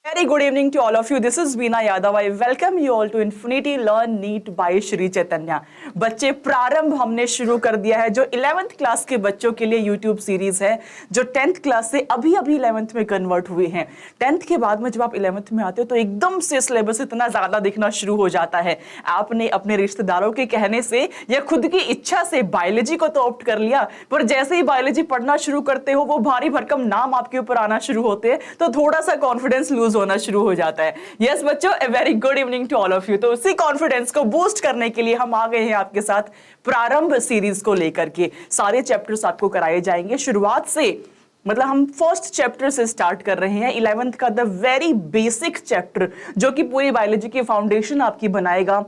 Very good evening to all of you. This is Veena Yadav. I welcome you all to Infinity Learn NEET by Shri Chaitanya. बच्चे प्रारंभ हमने शुरू कर दिया है जो 11th क्लास के बच्चों के लिए YouTube सीरीज है जो 10th क्लास से अभी 11th में कन्वर्ट हुए हैं। 10th के बाद में जब आप 11th में आते हो तो एकदम से सिलेबस इतना ज्यादा दिखना शुरू हो जाता है। आपने अपने रिश्तेदारों के कहने से या खुद की इच्छा से बायोलॉजी को तो ऑप्ट कर लिया, पर जैसे ही बायोलॉजी पढ़ना शुरू करते हो वो भारी भरकम नाम आपके ऊपर आना शुरू होते हैं तो थोड़ा सा कॉन्फिडेंस लूज होना शुरू हो जाता है। यस बच्चों, a very good evening to all of you. तो उसी कॉन्फिडेंस को बूस्ट करने के लिए हम आ गए हैं आपके साथ प्रारंभ सीरीज को लेकर के। सारे चैप्टर्स आपको कराए जाएंगे शुरुआत से, मतलब हम फर्स्ट चैप्टर से स्टार्ट कर रहे हैं 11th का द वेरी बेसिक चैप्टर जो कि पूरी बायोलॉजी की फाउंडेशन आपकी बनाएगा।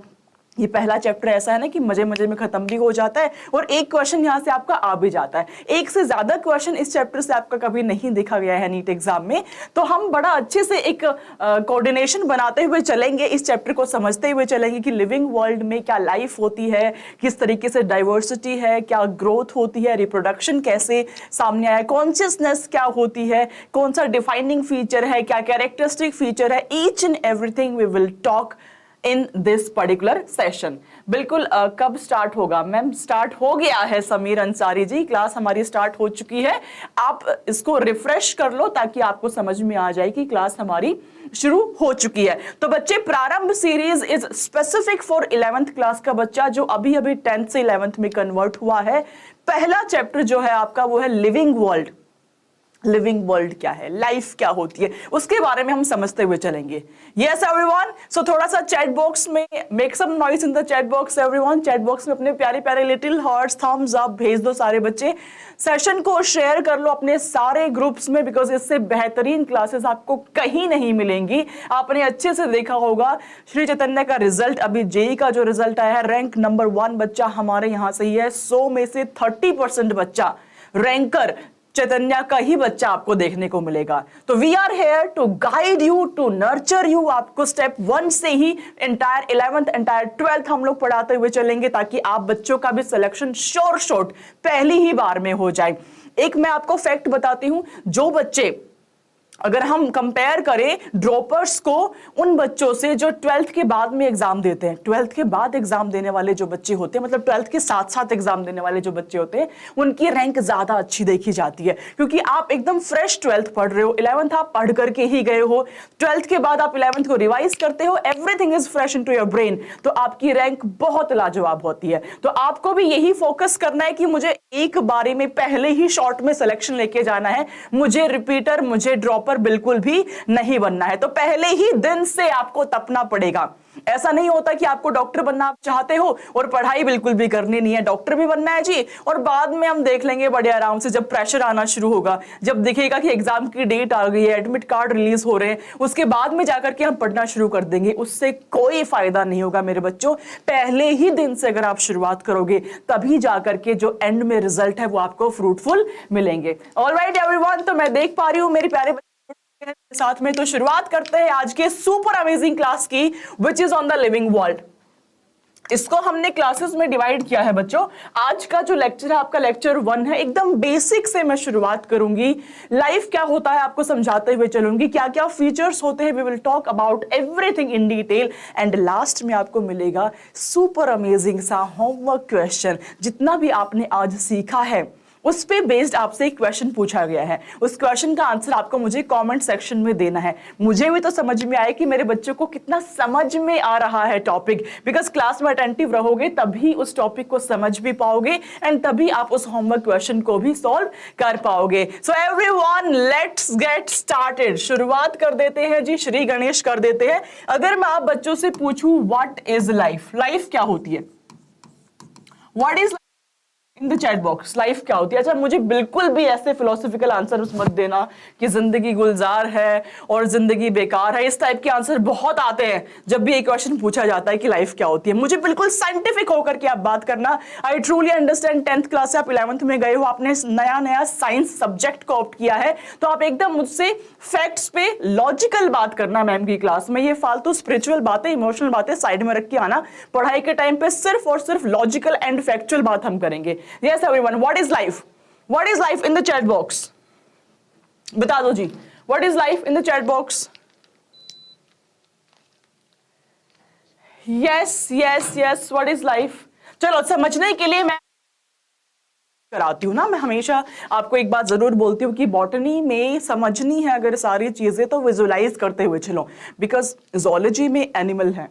ये पहला चैप्टर ऐसा है ना कि मजे मजे में खत्म भी हो जाता है और एक क्वेश्चन यहां से आपका आ भी जाता है। एक से ज्यादा क्वेश्चन इस चैप्टर से आपका कभी नहीं देखा गया है नीट एग्जाम में, तो हम बड़ा अच्छे से एक कोऑर्डिनेशन बनाते हुए चलेंगे, इस चैप्टर को समझते हुए चलेंगे कि लिविंग वर्ल्ड में क्या लाइफ होती है, किस तरीके से डाइवर्सिटी है, क्या ग्रोथ होती है, रिप्रोडक्शन कैसे सामने आया, कॉन्शियसनेस क्या होती है, कौन सा डिफाइनिंग फीचर है, क्या कैरेक्टरिस्टिक फीचर है, each and everything we will talk in this particular session. बिल्कुल कब स्टार्ट होगा मैम? स्टार्ट हो गया है समीर अंसारी जी, क्लास हमारी स्टार्ट हो चुकी है। आप इसको रिफ्रेश कर लो ताकि आपको समझ में आ जाए कि क्लास हमारी शुरू हो चुकी है। तो बच्चे प्रारंभ series is specific for 11th class का बच्चा जो अभी अभी 10th से 11th में कन्वर्ट हुआ है। पहला चैप्टर जो है आपका वो है लिविंग वर्ल्ड। लिविंग वर्ल्ड क्या है, लाइफ क्या होती है, उसके बारे में हम समझते हुए चलेंगे। यस एवरीवन, सो थोड़ा सा चैट बॉक्स में make some noise in the chat box everyone. Chat box में अपने प्यारे प्यारे लिटिल हार्ट्स, थम्स अप भेज दो सारे बच्चे। सेशन को शेयर कर लो अपने सारे ग्रुप्स में, बिकॉज इससे बेहतरीन क्लासेस आपको कहीं नहीं मिलेंगी। आपने अच्छे से देखा होगा श्री चैतन्य का रिजल्ट, अभी जेई का जो रिजल्ट आया है, रैंक नंबर 1 बच्चा हमारे यहां से ही है। 100 में से 30% बच्चा रैंकर चैतन्य का ही बच्चा आपको देखने को मिलेगा। तो we are here to guide you, to nurture you. आपको स्टेप 1 से ही एंटायर 11th एंटायर 12th हम लोग पढ़ाते हुए चलेंगे ताकि आप बच्चों का भी सिलेक्शन श्योर शॉट पहली ही बार में हो जाए। एक मैं आपको फैक्ट बताती हूं, जो बच्चे अगर हम कंपेयर करें ड्रॉपर्स को उन बच्चों से जो 12th के बाद में एग्जाम देते हैं, 12th के बाद एग्जाम देने वाले जो बच्चे होते हैं, मतलब 12th के साथ साथ एग्जाम देने वाले जो बच्चे होते हैं, उनकी रैंक ज्यादा अच्छी देखी जाती है क्योंकि आप एकदम फ्रेश 12th पढ़ रहे हो। 11th आप पढ़ करके ही गए हो, 12th के बाद आप 11th को रिवाइज करते हो, everything is fresh into your brain, तो आपकी रैंक बहुत लाजवाब होती है। तो आपको भी यही फोकस करना है कि मुझे एक बारी में पहले ही शॉर्ट में सिलेक्शन लेके जाना है, मुझे रिपीटर, मुझे ड्रॉप पर बिल्कुल भी नहीं बनना है। तो पहले ही दिन से आपको तपना पड़ेगा। ऐसा नहीं होता कि आपको डॉक्टर बनना आप चाहते हो और पढ़ाई बिल्कुल भी करनी नहीं है, डॉक्टर भी बनना है जी, और बाद में हम देख लेंगे बड़े आराम से। जब प्रेशर आना शुरू होगा, जब दिखेगा कि एग्जाम की डेट आ गई है, एडमिट कार्ड रिलीज हो रहे हैं, उसके बाद में जाकर के हम पढ़ना शुरू कर देंगे, उससे कोई फायदा नहीं होगा मेरे बच्चों। पहले ही दिन से अगर आप शुरुआत करोगे तभी जाकर के जो एंड में रिजल्ट है वो आपको फ्रूटफुल मिलेंगे। ऑलराइट एवरीवन, तो मैं देख पा रही हूं मेरे प्यारे साथ में, तो शुरुआत करते हैं आज के सुपर अमेजिंग क्लास की, which is on the living world. इसको हमने क्लासेस में डिवाइड किया है बच्चों। आज का जो लेक्चर है आपका लेक्चर 1 है, एकदम बेसिक से मैं शुरुआत करूंगी। लाइफ क्या होता है आपको समझाते हुए चलूंगी, क्या क्या फीचर्स होते हैं, we will talk about everything in detail, and last में आपको मिलेगा सुपर अमेजिंग सा होमवर्क क्वेश्चन। जितना भी आपने आज सीखा है उस पे बेस्ड आपसे एक क्वेश्चन पूछा गया है, उस क्वेश्चन का आंसर आपको मुझे कमेंट सेक्शन में देना है। मुझे भी तो समझ में आए कि मेरे बच्चों को कितना समझ में आ रहा है टॉपिक, बिकॉज क्लास में अटेंटिव रहोगे तभी उस टॉपिक को समझ भी पाओगे एंड तभी आप उस होमवर्क क्वेश्चन को भी सॉल्व कर पाओगे। So everyone, let's get started. शुरुआत कर देते हैं जी, श्री गणेश कर देते हैं। अगर मैं आप बच्चों से पूछूं व्हाट इज लाइफ, लाइफ क्या होती है, what is in the chat box, life क्या होती है? अच्छा, मुझे बिल्कुल भी ऐसे फिलोसॉफिकल आंसर मत देना कि जिंदगी गुलजार है और जिंदगी बेकार है। इस टाइप के आंसर बहुत आते हैं जब भी एक क्वेश्चन पूछा जाता है कि लाइफ क्या होती है। मुझे बिल्कुल साइंटिफिक होकर के आप बात करना। I truly understand 10th class से आप 11th में गए हो, आपने नया नया साइंस सब्जेक्ट को ऑप्ट किया है, तो आप एकदम मुझसे फैक्ट्स पे लॉजिकल बात करना मैम की क्लास में। ये फालतू स्पिरिचुअल बातें, इमोशनल बातें साइड में रख के आना। पढ़ाई के टाइम पे सिर्फ और सिर्फ लॉजिकल एंड फैक्चुअल बात हम करेंगे। Yes everyone, what is life? What is life in the chat box? बता दो जी, what is life in the chat box? Yes yes yes, what is life. चलो समझने के लिए मैं कराती हूँ ना, मैं हमेशा आपको एक बात जरूर बोलती हूँ कि बॉटनी में समझनी है अगर सारी चीजें तो विजुलाइज करते हुए चलो, बिकॉज जोलॉजी में एनिमल है,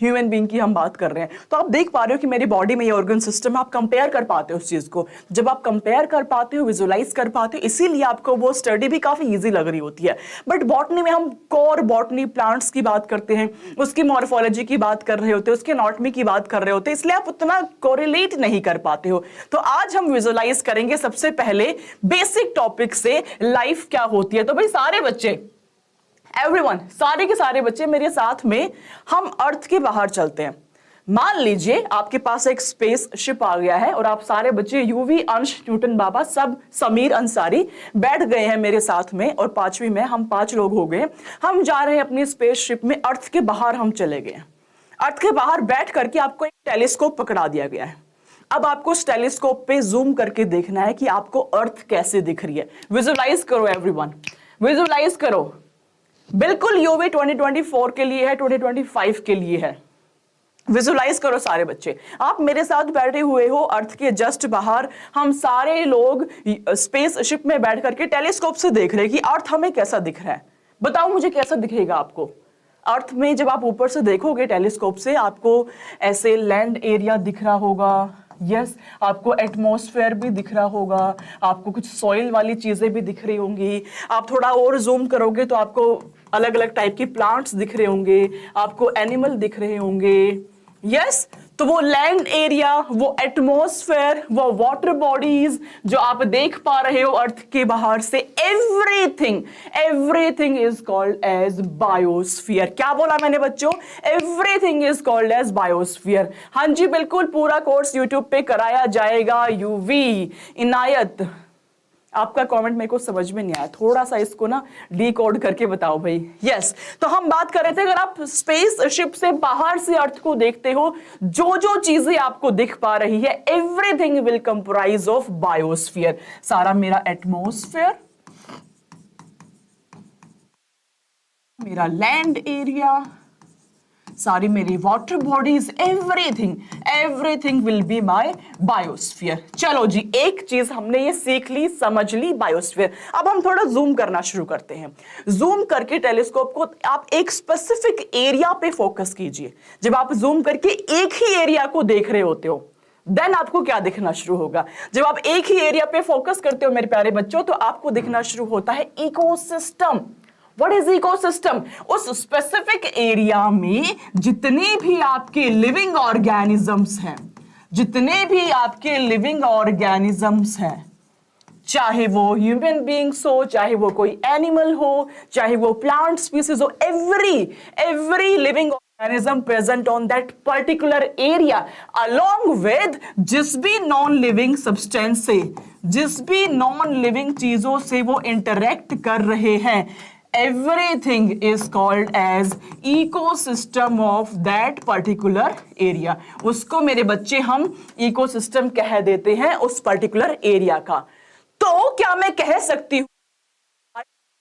ह्यूमन बीइंग की हम बात कर रहे हैं। तो आप देख पा रहे हो कि मेरी बॉडी में ये ऑर्गन सिस्टम, आप कंपेयर कर पाते हो उस चीज को। जब आप कंपेयर कर पाते हो, विजुलाइज कर पाते हो, इसीलिए आपको वो स्टडी भी काफी इजी लग रही होती है। बट बॉटनी में हम कोर बॉटनी प्लांट्स की बात करते हैं, उसकी मॉर्फोलॉजी की बात कर रहे होते हैं, उसके एनाटॉमी की बात कर रहे होते हैं, इसलिए आप उतना कोरिलेट नहीं कर पाते हो। तो आज हम विजुलाइज करेंगे सबसे पहले बेसिक टॉपिक से, लाइफ क्या होती है। तो भाई सारे बच्चे, एवरीवन, सारे के सारे बच्चे मेरे साथ में हम अर्थ के बाहर चलते हैं। मान लीजिए आपके पास एक स्पेस शिप आ गया है और आप सारे बच्चे, यूवी, अंश, न्यूटन बाबा, सब, समीर अंसारी बैठ गए हैं मेरे साथ में, और 5वीं में हम 5 लोग हो गए। हम जा रहे हैं अपनी स्पेस शिप में, अर्थ के बाहर हम चले गए। अर्थ के बाहर बैठ करके आपको एक टेलीस्कोप पकड़ा दिया गया है। अब आपको उस टेलीस्कोप पे जूम करके देखना है कि आपको अर्थ कैसे दिख रही है। विजुलाइज करो एवरीवन, विजुलाइज करो। बिल्कुल यूवी 2024 के लिए है, 2025 के लिए है। विजुलाइज करो सारे बच्चे। आप मेरे साथ बैठे हुए हो अर्थ के जस्ट बाहर, हम सारे लोग स्पेस शिप में बैठ करके टेलीस्कोप से देख रहे हैं कि अर्थ हमें कैसा दिख रहा है। बताओ मुझे कैसा दिखेगा आपको अर्थ में। जब आप ऊपर से देखोगे टेलीस्कोप से, आपको ऐसे लैंड एरिया दिख रहा होगा, यस आपको एटमॉस्फेयर भी दिख रहा होगा, आपको कुछ सॉइल वाली चीजें भी दिख रही होंगी। आप थोड़ा और जूम करोगे तो आपको अलग अलग टाइप की प्लांट्स दिख रहे होंगे, आपको एनिमल दिख रहे होंगे, यस। तो वो लैंड एरिया, वो एटमॉस्फेयर, वो वाटर बॉडीज जो आप देख पा रहे हो अर्थ के बाहर से, everything, everything is called as biosphere. क्या बोला मैंने बच्चों? Everything is called as biosphere. हाँ जी बिल्कुल, पूरा कोर्स यूट्यूब पे कराया जाएगा। यूवी, इनायत, आपका कमेंट मेरे को समझ में नहीं आया, थोड़ा सा इसको ना डिकोड करके बताओ भाई। यस, तो हम बात कर रहे थे, अगर आप स्पेस शिप से बाहर से अर्थ को देखते हो, जो जो चीजें आपको दिख पा रही है, everything will comprise of biosphere. सारा मेरा एटमॉस्फेयर, मेरा लैंड एरिया, सारी मेरी water bodies, everything, everything will be my biosphere. चलो जी, एक चीज हमने ये सीख ली, समझ ली, बायोस्फीयर। अब हम थोड़ा जूम करना शुरू करते हैं। जूम करके टेलीस्कोप को आप एक स्पेसिफिक एरिया पे फोकस कीजिए। जब आप जूम करके एक ही एरिया को देख रहे होते हो, देन आपको क्या दिखना शुरू होगा? जब आप एक ही एरिया पे फोकस करते हो मेरे प्यारे बच्चों, तो आपको दिखना शुरू होता है इकोसिस्टम। What is ecosystem? उस स्पेसिफिक एरिया में जितने भी आपके लिविंग ऑर्गेनिजम्स हैं, जितने भी आपके लिविंग ऑर्गेनिजम्स हैं, चाहे वो ह्यूमन बीइंग्स हो, चाहे वो कोई एनिमल हो, चाहे वो प्लांट स्पीसीज हो, every living organism present on that particular area, along with जिस भी नॉन लिविंग सब्सटेंस से, जिस भी नॉन लिविंग चीजों से वो इंटरेक्ट कर रहे हैं, everything is called as ecosystem of that particular area। उसको मेरे बच्चे हम इकोसिस्टम कह देते हैं उस पर्टिकुलर एरिया का। तो क्या मैं कह सकती हूं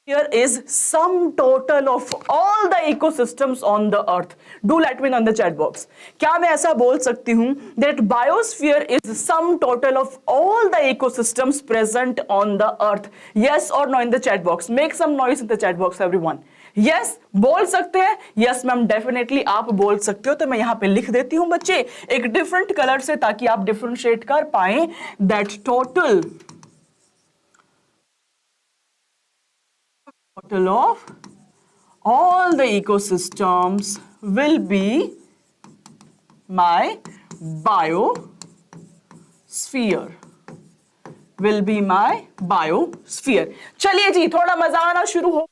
here is sum total of all the ecosystems on the earth? Do let me know in the chat box। क्या मैं ऐसा बोल सकती हूं that biosphere is sum total of all the ecosystems present on the earth? Yes or no in the chat box? Make some noise in the chat box everyone। yes बोल सकते हैं? yes ma'am, definitely आप बोल सकते हो। तो मैं यहां पे लिख देती हूं बच्चे एक डिफरेंट कलर से, ताकि आप डिफरेंशिएट कर पाए। that total of all the ecosystems will be my biosphere, will be my biosphere। चलिए जी, थोड़ा मजा आना शुरू हो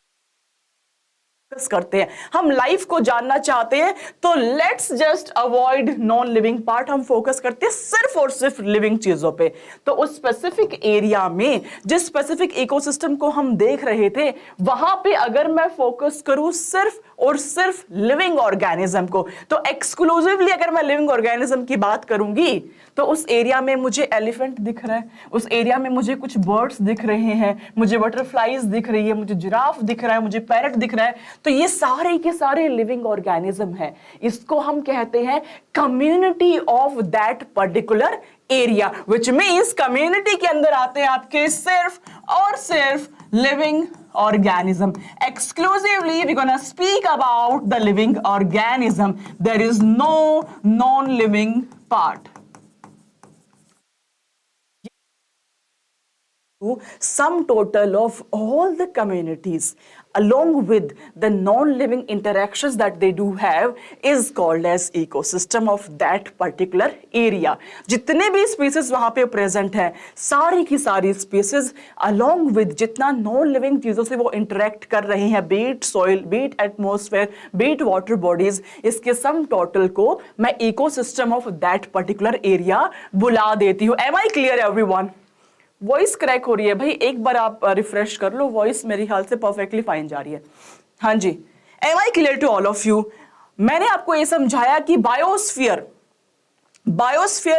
करते हैं। हम लाइफ को जानना चाहते हैं, तो let's just avoid non living part, हम फोकस करते हैं सिर्फ और सिर्फ लिविंग चीजों पे। तो उस स्पेसिफिक एरिया में, जिस स्पेसिफिक इकोसिस्टम को हम देख रहे थे, वहां पे अगर मैं फोकस करूं सिर्फ और सिर्फ लिविंग ऑर्गेनिज्म को, तो एक्सक्लूसिवली अगर मैं लिविंग ऑर्गेनिज्म की बात करूंगी, तो उस एरिया में मुझे एलिफेंट दिख रहा है, उस एरिया में मुझे कुछ बर्ड्स दिख रहे हैं, मुझे बटरफ्लाईज दिख रही है, मुझे जिराफ दिख रहा है, मुझे पैरट दिख रहा है। तो ये सारे के सारे लिविंग ऑर्गेनिज्म है, इसको हम कहते हैं community of that particular area, which means community के अंदर आते हैं आपके सिर्फ और सिर्फ living organism. Exclusively we're gonna speak about the living organism. There is no non-living part. Sum total of all the communities along with the non-living interactions that they do have is called as ecosystem of that particular area. जितने भी species वहां पे present है, सारी की सारी species along with जितना non-living चीजों से वो interact कर रहे हैं, be it soil, be it atmosphere, be it water bodies, इसके sum total को मैं ecosystem of that particular area बुला देती हूँ. Am I clear everyone? Voice crack हो रही है भाई, एक बार आप रिफ्रेश कर लो, वॉइस मेरे ख्याल से परफेक्टली फाइन जा रही है. हाँ जी, am I clear to all of you? मैंने आपको ये समझाया कि biosphere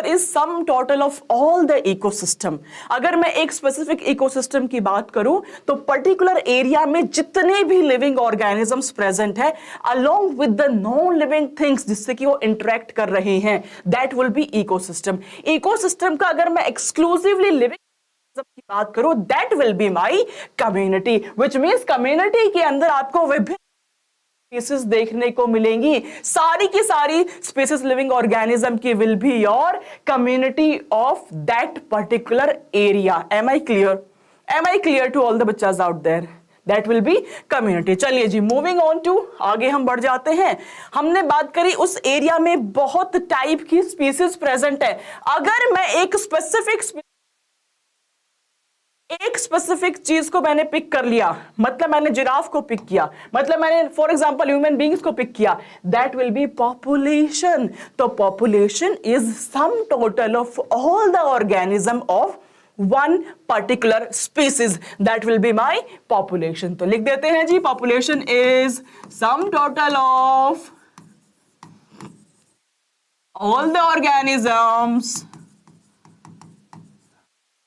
is sum total of all the ecosystem. अगर मैं एक स्पेसिफिक इकोसिस्टम की बात करूं तो पर्टिकुलर एरिया में जितने भी लिविंग ऑर्गेनिजम्स प्रेजेंट है along with the non living things जिससे कि वो इंटरेक्ट कर रहे हैं, that will B ecosystem. Ecosystem का अगर मैं एक्सक्लूसिवली लिविंग की बात करूं, that will be my community, which means community के अंदर आपको विभिन्न स्पीसीज देखने को मिलेंगी. सारी की सारी स्पीसीज लिविंग ऑर्गेनिज्म की will be your community of that particular area. Am I clear to all the बच्चास out there? That will be community. चलिए जी, मूविंग ऑन टू, आगे हम बढ़ जाते हैं. हमने बात करी उस एरिया में बहुत टाइप की स्पीसीज प्रेजेंट है. अगर मैं एक स्पेसिफिक चीज को मैंने पिक कर लिया, मतलब मैंने जिराफ को पिक किया, मतलब मैंने फॉर एग्जांपल ह्यूमन बीइंग्स को पिक किया, दैट विल बी पॉपुलेशन. तो population is sum total of all the organism of one particular species, that will be my population. तो लिख देते हैं जी, population is sum total of all the organisms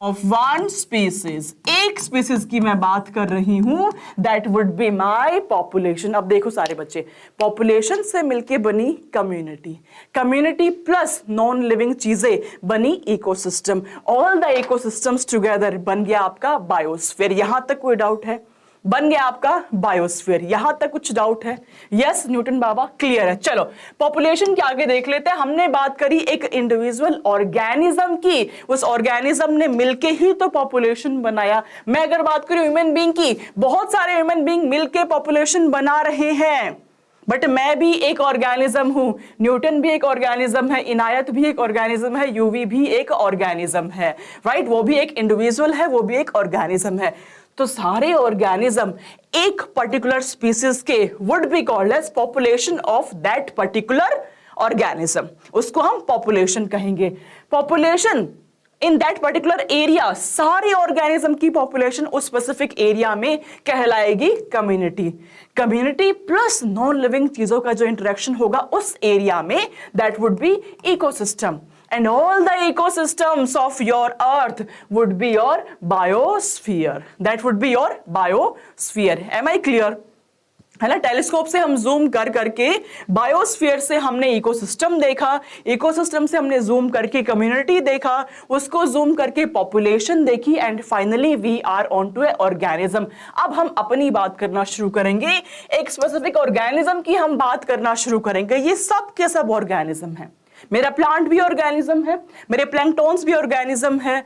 of one species. एक species की मैं बात कर रही हूं, that would be my population. अब देखो सारे बच्चे, पॉपुलेशन से मिलके बनी कम्युनिटी प्लस नॉन लिविंग चीजें बनी ecosystem. All the ecosystems together बन गया आपका बायोस्फीयर. यहां तक कोई डाउट है? बन गया आपका बायोस्फीयर. यहां तक कुछ डाउट है? यस न्यूटन बाबा, क्लियर है. चलो पॉपुलेशन के आगे देख लेते हैं. हमने बात करी एक इंडिविजुअल ऑर्गेनिज्म की, उस ऑर्गेनिज्म ने मिलके ही तो पॉपुलेशन बनाया. मैं अगर बात करूं ह्यूमन बीइंग की, बहुत सारे ह्यूमन बीइंग मिलके पॉपुलेशन बना रहे हैं, बट मैं भी एक ऑर्गेनिज्म हूं, न्यूटन भी एक ऑर्गेनिज्म है, इनायत भी एक ऑर्गेनिज्म है, यूवी भी एक ऑर्गेनिज्म है, राइट? वो भी एक इंडिविजुअल है, वो भी एक ऑर्गेनिज्म है. तो सारे ऑर्गेनिज्म एक पर्टिकुलर स्पीसीज के would be called as population of that particular organism. उसको हम पॉपुलेशन कहेंगे. Population in that particular area, सारे ऑर्गेनिज्म की पॉपुलेशन उस स्पेसिफिक एरिया में कहलाएगी कम्युनिटी प्लस नॉन लिविंग चीजों का जो इंटरेक्शन होगा उस एरिया में, that would B ecosystem. And all the ecosystems of your earth would be your biosphere. That would be your biosphere. Am I clear? है ना? टेलीस्कोप से हम जूम कर करके बायोस्फीयर से हमने इकोसिस्टम देखा, इकोसिस्टम से हमने जूम करके कम्युनिटी देखा, उसको जूम करके पॉपुलेशन देखी, and finally we are on to a organism. अब हम अपनी बात करना शुरू करेंगे, एक स्पेसिफिक ऑर्गेनिज्म की हम बात करना शुरू करेंगे. ये सब के सब ऑर्गेनिज्म है. मेरा प्लांट भी ऑर्गेनिज्म है, मेरे प्लैंक्टॉन्स भी ऑर्गेनिज्म है,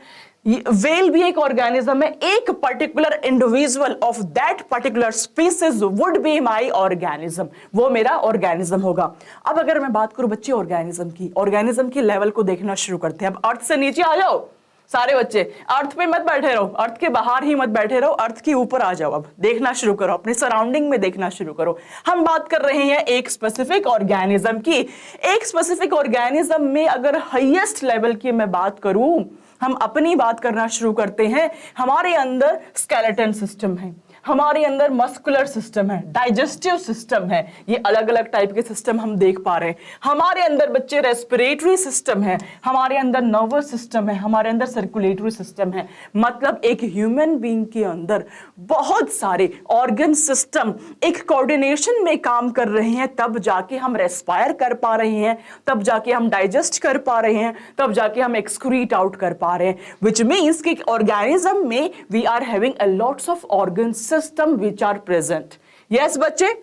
वेल भी एक ऑर्गेनिज्म है. एक particular individual of that particular species would be my organism, वो मेरा ऑर्गेनिज्म होगा. अब अगर मैं बात करूं बच्चे ऑर्गेनिज्म की लेवल को देखना शुरू करते हैं. अब अर्थ से नीचे आ जाओ सारे बच्चे, अर्थ पे मत बैठे रहो, अर्थ के बाहर ही मत बैठे रहो, अर्थ के ऊपर आ जाओ. अब देखना शुरू करो, अपने सराउंडिंग में देखना शुरू करो. हम बात कर रहे हैं एक स्पेसिफिक ऑर्गेनिज्म की. एक स्पेसिफिक ऑर्गेनिज्म में अगर हाईएस्ट लेवल की मैं बात करूं, हम अपनी बात करना शुरू करते हैं. हमारे अंदर स्केलेटन सिस्टम है, हमारे अंदर मस्कुलर सिस्टम है, डाइजेस्टिव सिस्टम है, ये अलग अलग टाइप के सिस्टम हम देख पा रहे हैं। हमारे अंदर बच्चे रेस्पिरेटरी सिस्टम है, हमारे अंदर नर्वस सिस्टम है, हमारे अंदर सर्कुलेटरी सिस्टम है। मतलब एक ह्यूमन बीइंग के अंदर बहुत सारे ऑर्गन सिस्टम एक कोऑर्डिनेशन में काम कर रहे हैं, तब जाके हम रेस्पायर कर पा रहे हैं, तब जाके हम डाइजेस्ट कर पा रहे हैं, तब जाके हम एक्सक्रीट आउट कर पा रहे हैं। विच मीन्स कि ऑर्गेनिज्म में we are having a lots of organ system which are present. Yes बच्चे,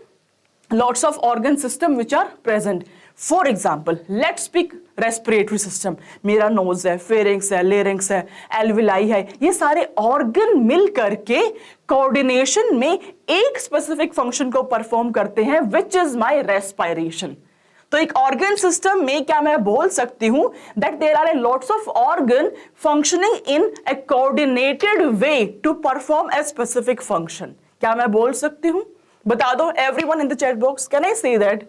lots of organ system which are present. For example, let's speak respiratory system. मेरा nose है, pharynx है, larynx है, alveoli है, ये सारे organ मिल करके coordination में एक specific function को perform करते हैं, which is my respiration. तो एक ऑर्गन सिस्टम में क्या मैं बोल सकती हूं that there are a lots of organ functioning in a coordinated way to perform a specific function. क्या मैं बोल सकती हूं? बता दो everyone in the chat box, can I say that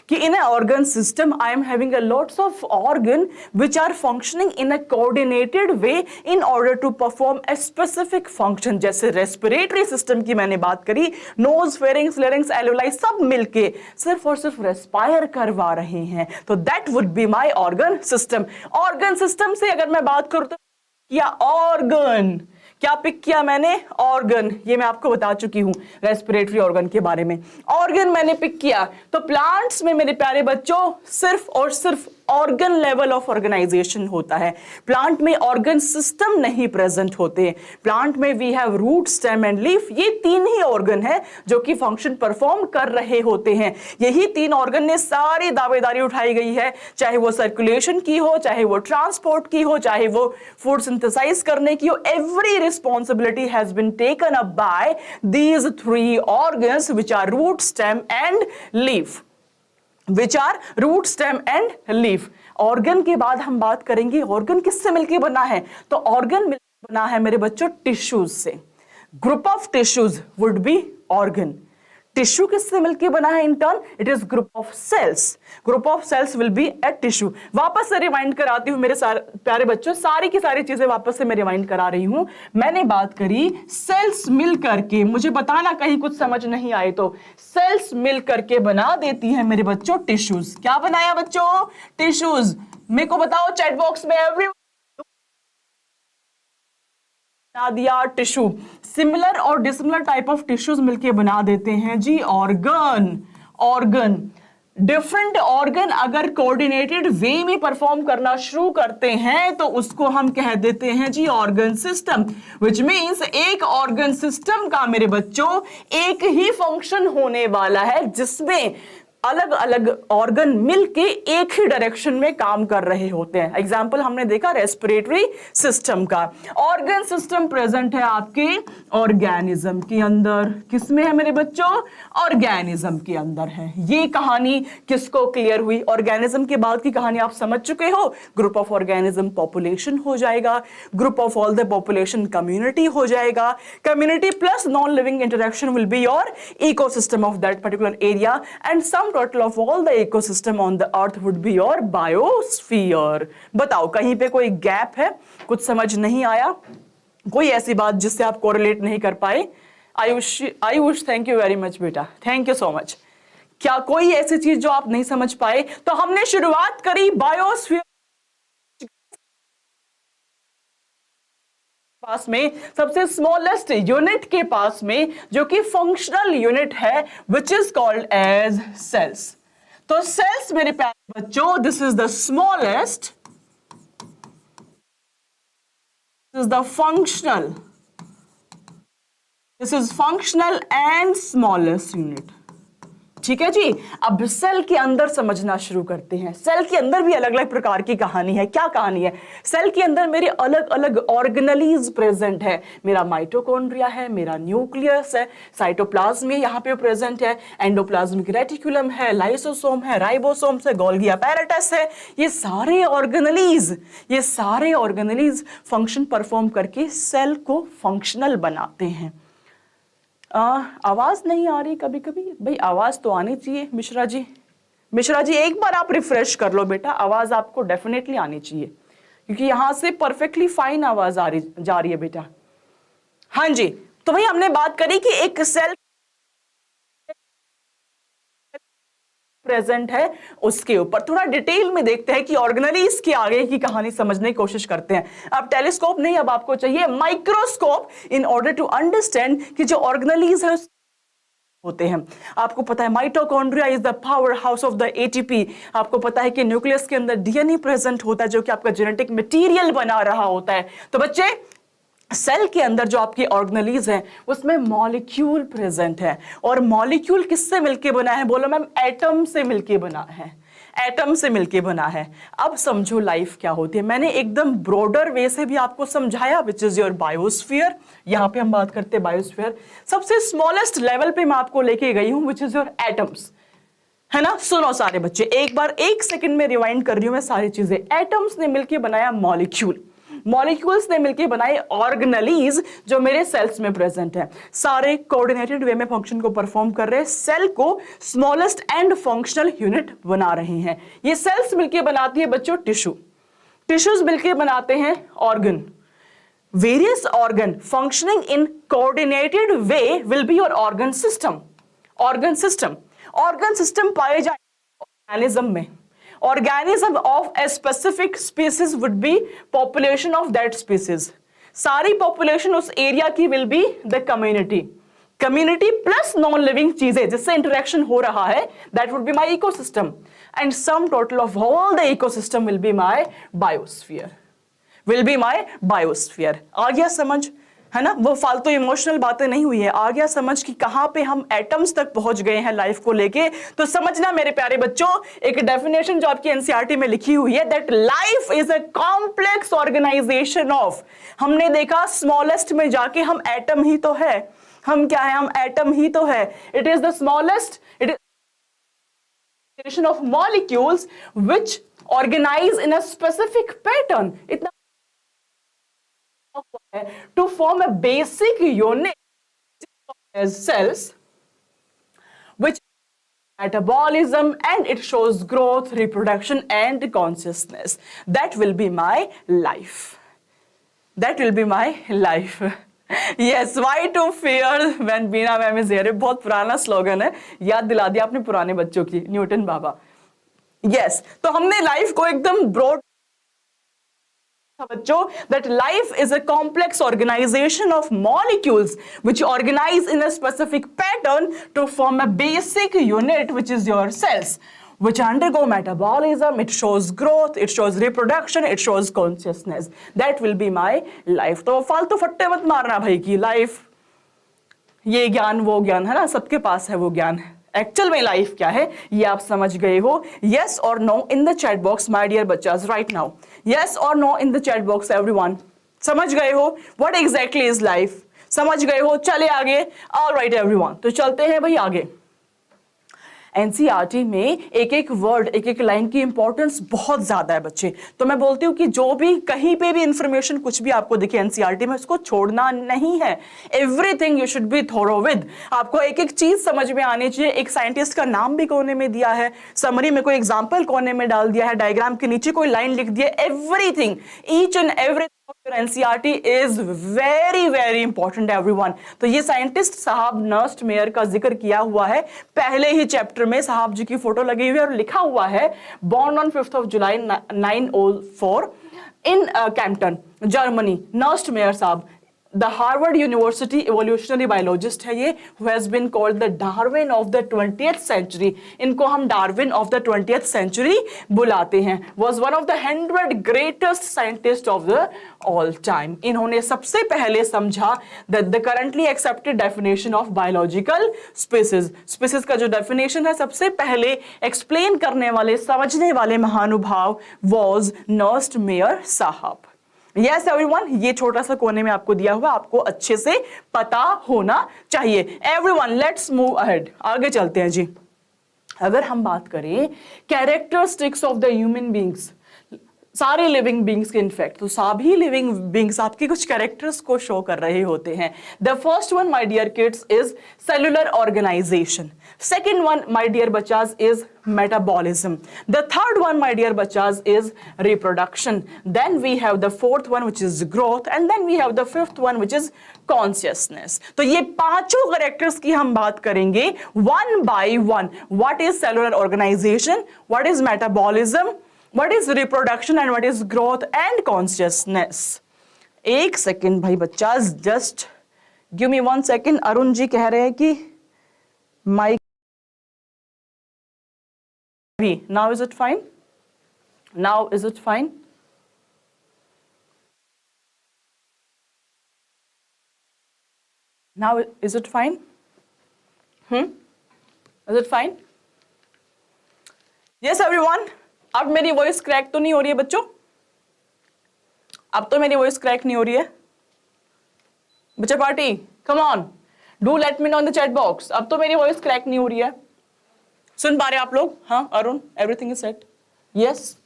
कि in a organ system I am having a lots of organ which are functioning in a coordinated way in order to perform a specific function। जैसे respiratory system की मैंने बात करी, nose, pharynx, larynx, alveoli सब मिलके सिर्फ और सिर्फ रेस्पायर करवा रहे हैं, तो that would be my organ system। organ system से अगर मैं बात करूं तो या ऑर्गन, क्या पिक किया मैंने? ऑर्गन, ये मैं आपको बता चुकी हूं रेस्पिरेटरी ऑर्गन के बारे में। ऑर्गन मैंने पिक किया, तो प्लांट्स में मेरे प्यारे बच्चों सिर्फ और सिर्फ ऑर्गन लेवल ऑफ ऑर्गेनाइजेशन होता है। प्लांट में ऑर्गन सिस्टम नहीं प्रेजेंट होते। प्लांट में we have root, stem and leaf, ये तीन ही ऑर्गन है जो कि फंक्शन परफॉर्म कर रहे होते हैं। यही तीन ऑर्गन ने सारी दावेदारी उठाई गई है, चाहे वो सर्कुलेशन की हो, चाहे वो ट्रांसपोर्ट की हो, चाहे वो फूड सिंथेसाइज करने की हो। Every responsibility has been taken up by these three organs which are root, stem and leaf, which are root, stem and leaf. Organ के बाद हम बात करेंगे ऑर्गन किससे मिलकर बना है, तो ऑर्गन मिलकर बना है मेरे बच्चों टिश्यूज से। Group of tissues would be organ. Tissue किससे मिलकर बना है in turn? It is group of cells. Group of cells will be a tissue. वापस से रिमाइंड कराती हूं मेरे प्यारे बच्चों, सारी की सारी चीजें वापस से मैं रिमाइंड करा रही हूं। मैंने बात करी सेल्स मिल करके, मुझे बताना कहीं कुछ समझ नहीं आए तो, सेल्स मिल करके बना देती है मेरे बच्चों टिश्यूज। क्या बनाया बच्चों? टिश्यूज। मेरे को बताओ चैट बॉक्स में एवरी दिया टिश्यू। सिमिलर और डिसिमिलर टाइप ऑफ टिश्यूज मिलके बना देते हैं जी ऑर्गन। ऑर्गन, डिफरेंट ऑर्गन अगर कोऑर्डिनेटेड वे में परफॉर्म करना शुरू करते हैं तो उसको हम कह देते हैं जी ऑर्गन सिस्टम। विच मीन्स एक ऑर्गन सिस्टम का मेरे बच्चों एक ही फंक्शन होने वाला है जिसमें अलग अलग ऑर्गन मिलके एक ही डायरेक्शन में काम कर रहे होते हैं। एग्जाम्पल हमने देखा रेस्पिरेटरी सिस्टम का। ऑर्गन सिस्टम प्रेजेंट है आपके ऑर्गेनिज्म के अंदर। किसमें है मेरे बच्चों? ऑर्गेनिज्म के अंदर है। ये कहानी किसको क्लियर हुई? ऑर्गेनिज्म के बाद की कहानी आप समझ चुके हो। ग्रुप ऑफ ऑर्गेनिज्म पॉपुलेशन हो जाएगा, group of all the population community हो जाएगा, community plus non living interaction will be your ecosystem of that particular area, and sum total of all the ecosystem on the earth would be your biosphere। बताओ कहीं पे कोई gap है? कुछ समझ नहीं आया? कोई ऐसी बात जिससे आप कोरिलेट नहीं कर पाए? Ayush thank you very much बेटा, थैंक यू सो मच। क्या कोई ऐसी चीज जो आप नहीं समझ पाए? तो हमने शुरुआत करी बायोस्फीयर पास में, सबसे स्मॉलेस्ट यूनिट के पास में जो कि फंक्शनल यूनिट है, which is called as cells. तो सेल्स मेरे प्यारे बच्चों, this is the smallest, this is the functional, this is functional and smallest unit. ठीक है जी। अब सेल के अंदर समझना शुरू करते हैं। सेल के अंदर भी अलग अलग प्रकार की कहानी है। क्या कहानी है? सेल के अंदर मेरे अलग अलग ऑर्गेनलीज प्रेजेंट है। मेरा माइटोकॉन्ड्रिया है, मेरा न्यूक्लियस है, साइटोप्लाज्म यहाँ पे प्रेजेंट है, एंडोप्लाज्मिक रेटिकुलम है, लाइसोसोम है, राइबोसोम है, गोल्गी अपैरेटस है। ये सारे ऑर्गेनलीज फंक्शन परफॉर्म करके सेल को फंक्शनल बनाते हैं। आवाज नहीं आ रही कभी कभी भाई, आवाज तो आनी चाहिए। मिश्रा जी, मिश्रा जी एक बार आप रिफ्रेश कर लो बेटा, आवाज आपको डेफिनेटली आनी चाहिए क्योंकि यहां से परफेक्टली फाइन आवाज जा रही है बेटा। हाँ जी, तो वही हमने बात करी कि एक सेल प्रेजेंट है उसके ऊपर थोड़ा डिटेल में देखते हैं कि ऑर्गेनलीज की आगे की कहानी समझने की कोशिश करते हैं। अब टेलीस्कोप नहीं, अब आपको चाहिए microscope in order to understand कि जो ऑर्गेनलीज है होते हैं। आपको पता है mitochondria is the power house of the ATP. आपको पता है कि न्यूक्लियस के अंदर डीएनए प्रेजेंट होता है जो कि आपका जेनेटिक मटेरियल बना रहा होता है। तो बच्चे सेल के अंदर जो आपकी ऑर्गेनलीज है उसमें मॉलिक्यूल प्रेजेंट है, और मॉलिक्यूल किससे मिलके बना है? बोलो मैम, एटम से मिलके बना है, एटम से मिलके बना है। अब समझो लाइफ क्या होती है। मैंने एकदम ब्रॉडर वे से भी आपको समझाया, विच इज योर बायोस्फीयर। यहां पे हम बात करते हैं बायोस्फीयर। सबसे स्मॉलेस्ट लेवल पे मैं आपको लेके गई हूं, विच इज योर एटम्स, है ना। सुनो सारे बच्चे, एक बार 1 सेकंड में रिवाइंड कर रही हूं मैं सारी चीजें। एटम्स ने मिलके बनाया मॉलिक्यूल, मॉलिक्यूल्स ने मिलकर बनाए ऑर्गेनलीज जो मेरे सेल्स में प्रेजेंट है। सारे कोऑर्डिनेटेड वे में फंक्शन को परफॉर्म कर रहे हैं, सेल को स्मॉलेस्ट एंड फंक्शनल यूनिट बना रहे हैं। ये सेल्स मिलकर बनाती है बच्चों टिश्यू, टिश्यूज मिलकर बनाते हैं organ. Various organ functioning in coordinated way will be your organ system. Organ system, organ system पाए जाए ऑर्गेनिज्म में। Organism of a specific species would be population of that species. सारी population उस area की will be the community. Community plus non-living चीजें जिससे interaction हो रहा है, that would be my ecosystem. And sum total of all the ecosystem will be my biosphere. Will be my biosphere. आ गया समझ, है ना। वो फालतू इमोशनल बातें नहीं हुई है, आ गया समझ कि कहां पे हम एटम्स तक पहुंच गए हैं लाइफ को लेके। तो समझना मेरे प्यारे बच्चों, एक डेफिनेशन जो आपकी एनसीईआरटी में लिखी हुई है, that life is a complex organization of. हमने देखा स्मॉलेस्ट में जाके हम एटम ही तो है, हम क्या है, हम एटम ही तो है। It is the smallest, it is of molecules which organize in a specific pattern. इतना to form a basic unit as cells, which metabolism, and it shows growth, reproduction, and consciousness. That will be my life. That will be my life. Yes, why to fear when Beena ma'am is here? बहुत पुराना slogan है, याद दिला दिया आपने पुराने बच्चों की, न्यूटन बाबा। Yes, तो हमने लाइफ को एकदम ब्रॉड बच्चों, that life is a complex organization of molecules which organize in a specific pattern to form a basic unit which is your cells, which undergo metabolism, it shows growth, it shows reproduction, it shows consciousness. That will be my life. तो फालतू फट्टे मत मारना भाई की life ये ज्ञान वो ज्ञान, है ना, सबके पास है वो ज्ञान। एक्चुअल में लाइफ क्या है ये आप समझ गए हो। यस और no in the chat box my dear बच्चास राइट नाउ। यस और no in the chat box everyone. समझ गए हो व्हाट एग्जैक्टली इज लाइफ? समझ गए हो? चले आगे। ऑलराइट एवरीवन, तो चलते हैं भाई आगे। एनसीईआरटी में एक एक वर्ड, एक एक लाइन की इंपॉर्टेंस बहुत ज्यादा है बच्चे। तो मैं बोलती हूँ कि जो भी कहीं पे भी इंफॉर्मेशन कुछ भी आपको दिखे एनसीईआरटी में, उसको छोड़ना नहीं है। Everything you should be thorough with. आपको एक एक चीज समझ में आनी चाहिए। एक साइंटिस्ट का नाम भी कोने में दिया है, समरी में कोई एग्जाम्पल कोने में डाल दिया है, डायग्राम के नीचे कोई लाइन लिख दिया। Everything, each and everything NCERT is very very important everyone. तो ये साइंटिस्ट साहब नर्स्ट मेयर का जिक्र किया हुआ है पहले ही चैप्टर में। साहब जी की फोटो लगी हुई है और लिखा हुआ है born on 5th of July 1904 in Kempten Germany. Ernst Mayr साहब the Harvard University evolutionary biologist है ये, who has been called the Darwin of the 20th century। इनको हम Darwin of the 20th century बुलाते हैं। was one of the 100 greatest scientists of the all time। इन्होंने सबसे पहले समझा that the currently accepted definition of biological species। species का जो definition है सबसे पहले explain करने वाले, समझने वाले महानुभाव was नर्स्ट मेयर साहब। यस एवरीवन, ये छोटा सा कोने में आपको दिया हुआ, आपको अच्छे से पता होना चाहिए। एवरीवन लेट्स मूव अहेड, आगे चलते हैं जी। अगर हम बात करें characteristics of the human beings, सारे लिविंग बींग्स के इनफैक्ट, तो सभी लिविंग बींग्स आपके कुछ कैरेक्टर्स को शो कर रहे होते हैं. The first one my dear kids is cellular organization. Second one my dear बच्चास is metabolism. The third one, my dear bachas, is reproduction. Then we have the fourth one, which is growth, and then we have the fifth one, which is consciousness. तो ये पांचों characters की हम बात करेंगे one by one. What is cellular organization? What is metabolism? What is reproduction? And what is growth and consciousness? एक second भाई बच्चा, just give me 1 second. Arun ji कह रहे हैं कि mic. Now is it fine? Now is it fine? Now is it fine? Is it fine? Yes everyone. अब मेरी voice crack तो नहीं हो रही है बच्चों? अब तो मेरी वॉइस क्रैक नहीं हो रही है बच्चा party. Come on, do let me know in the chat box. अब तो मेरी वॉइस क्रैक नहीं हो रही है. सुन पा रहे आप लोग? हाँ Arun, everything is set? Yes,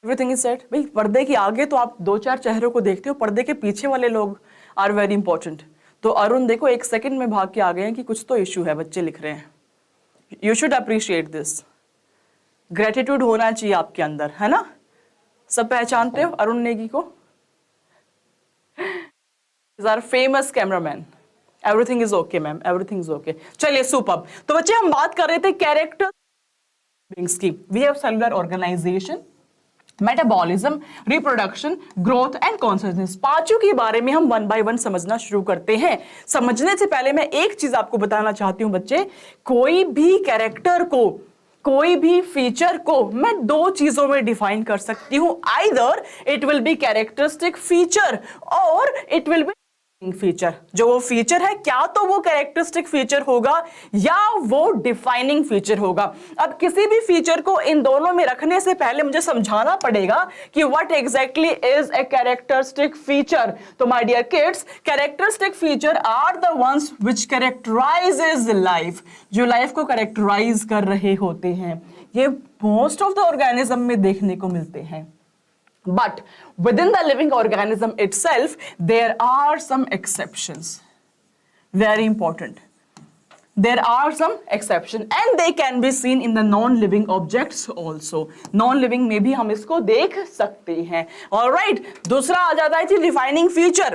everything is set. भाई पर्दे के आगे तो आप 2-4 चेहरों को देखते हो, पर्दे के पीछे वाले लोग आर वेरी इंपॉर्टेंट. तो अरुण देखो 1 सेकंड में भाग के आ गए हैं कि कुछ तो इशू है, बच्चे लिख रहे हैं. You should appreciate this. Gratitude होना चाहिए आपके अंदर, है ना? सब पहचानते हो अरुण नेगी को? Is our famous cameraman. Everything is okay ma'am, everything is okay. चलिए सुपर्ब. तो बच्चे हम बात कर रहे थे कैरेक्टर बीइंग्स की. We have cellular organization, metabolism, reproduction, growth and consciousness. पांचों के बारे में हम 1 by 1 समझना शुरू करते हैं. समझने से पहले मैं एक चीज आपको बताना चाहती हूं बच्चे. कोई भी कैरेक्टर को, कोई भी फीचर को मैं 2 चीजों में डिफाइन कर सकती हूं. Either it will be characteristic feature और इट विल बी फीचर. जो वो फीचर है, क्या तो वो कैरेक्टरिस्टिक फीचर होगा या वो डिफाइनिंग फीचर होगा. अब किसी भी फीचर को इन दोनों में रखने से पहले मुझे समझाना पड़ेगा कि what exactly is a characteristic feature. तो my dear kids, characteristic feature are the ones which characterizes life. जो लाइफ को कैरेक्टराइज कर रहे होते हैं. ये मोस्ट ऑफ द ऑर्गेनिज्म में देखने को मिलते हैं. But within the living organism itself, there are some exceptions. Very important. There are some exceptions, and they can be seen in the non-living objects also. Non-living में भी हम इसको देख सकते हैं. All right. दूसरा आ जाता है जी defining feature.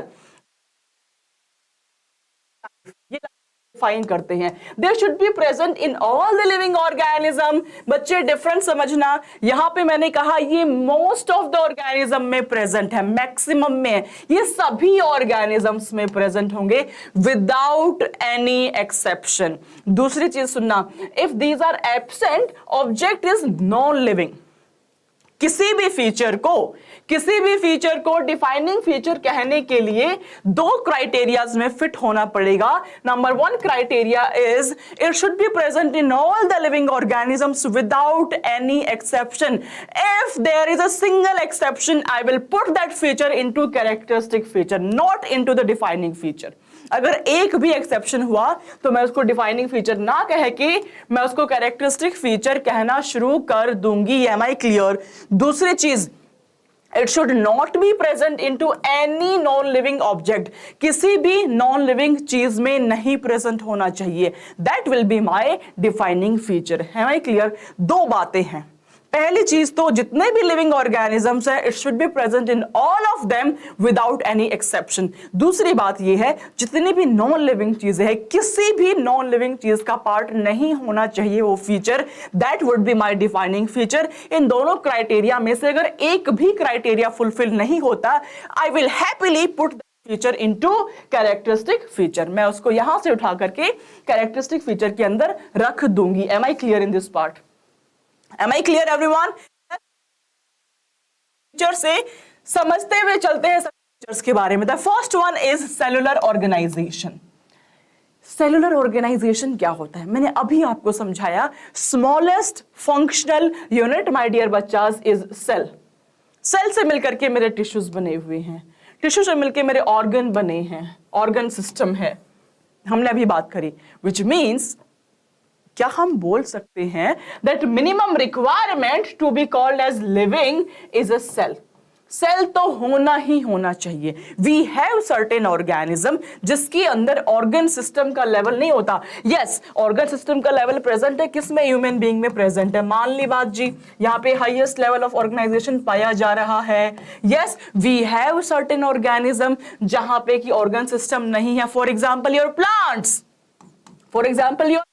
डिफाइन करते हैं. They should be present in all the living organism. बच्चे डिफरेंस समझना. यहां पे मैंने कहा ये मोस्ट ऑफ द ऑर्गेनिज्म में प्रेजेंट है, मैक्सिमम में. ये सभी ऑर्गेनिजम्स में प्रेजेंट होंगे विदाउट एनी एक्सेप्शन. दूसरी चीज सुनना, if these are absent, object is non living. किसी भी फीचर को डिफाइनिंग फीचर कहने के लिए 2 क्राइटेरियाज में फिट होना पड़ेगा. Number 1 criteria is it should be present in all the living organisms without any exception. If there is a single exception, I will put that feature into characteristic feature, not into the defining feature. अगर एक भी exception हुआ तो मैं उसको defining feature ना कह के मैं उसको कैरेक्टरिस्टिक फीचर कहना शुरू कर दूंगी. Am I clear? दूसरी चीज, it should not be present into any non living object. किसी भी नॉन लिविंग चीज में नहीं प्रेजेंट होना चाहिए. That will be my defining feature. है आई क्लियर? 2 बातें हैं. पहली चीज तो जितने भी लिविंग ऑर्गेनिजम्स है, it should be present in all of them without any exception. दूसरी बात ये है, जितनी भी नॉन लिविंग चीजें हैं, किसी भी नॉन लिविंग चीज का पार्ट नहीं होना चाहिए वो feature. That would be my defining feature. इन दोनों क्राइटेरिया में से अगर एक भी क्राइटेरिया फुलफिल नहीं होता, I will happily put feature into characteristic feature. मैं उसको यहां से उठा करके कैरेक्टरिस्टिक फीचर के अंदर रख दूंगी. Am I clear in this part? Am I clear everyone? Feature से समझते हुए चलते हैं फीचर्स के बारे में. The first one is cellular organization. Cellular organization क्या होता है मैंने अभी आपको समझाया. Smallest functional unit my dear बच्चास इज सेल. सेल से मिलकर के मेरे टिश्यूज बने हुए हैं, टिश्यू से मिलकर मेरे ऑर्गन बने हैं, ऑर्गन सिस्टम है, हमने अभी बात करी. विच मीन्स क्या हम बोल सकते हैं that minimum requirement to be called as living is a cell? Cell तो होना ही होना चाहिए। वी हैव सर्टेन ऑर्गेनिज्म जिसके अंदर ऑर्गन सिस्टम का लेवल नहीं होता। यस, ऑर्गन सिस्टम का लेवल प्रेजेंट है, किसमें? ह्यूमन बीइंग में प्रेजेंट है। मान ली बात जी, यहां पे हाईएस्ट लेवल ऑफ ऑर्गेनाइजेशन पाया जा रहा है। Yes, we have certain organism जहां पे कि ऑर्गन सिस्टम नहीं है। For example your plants, for example your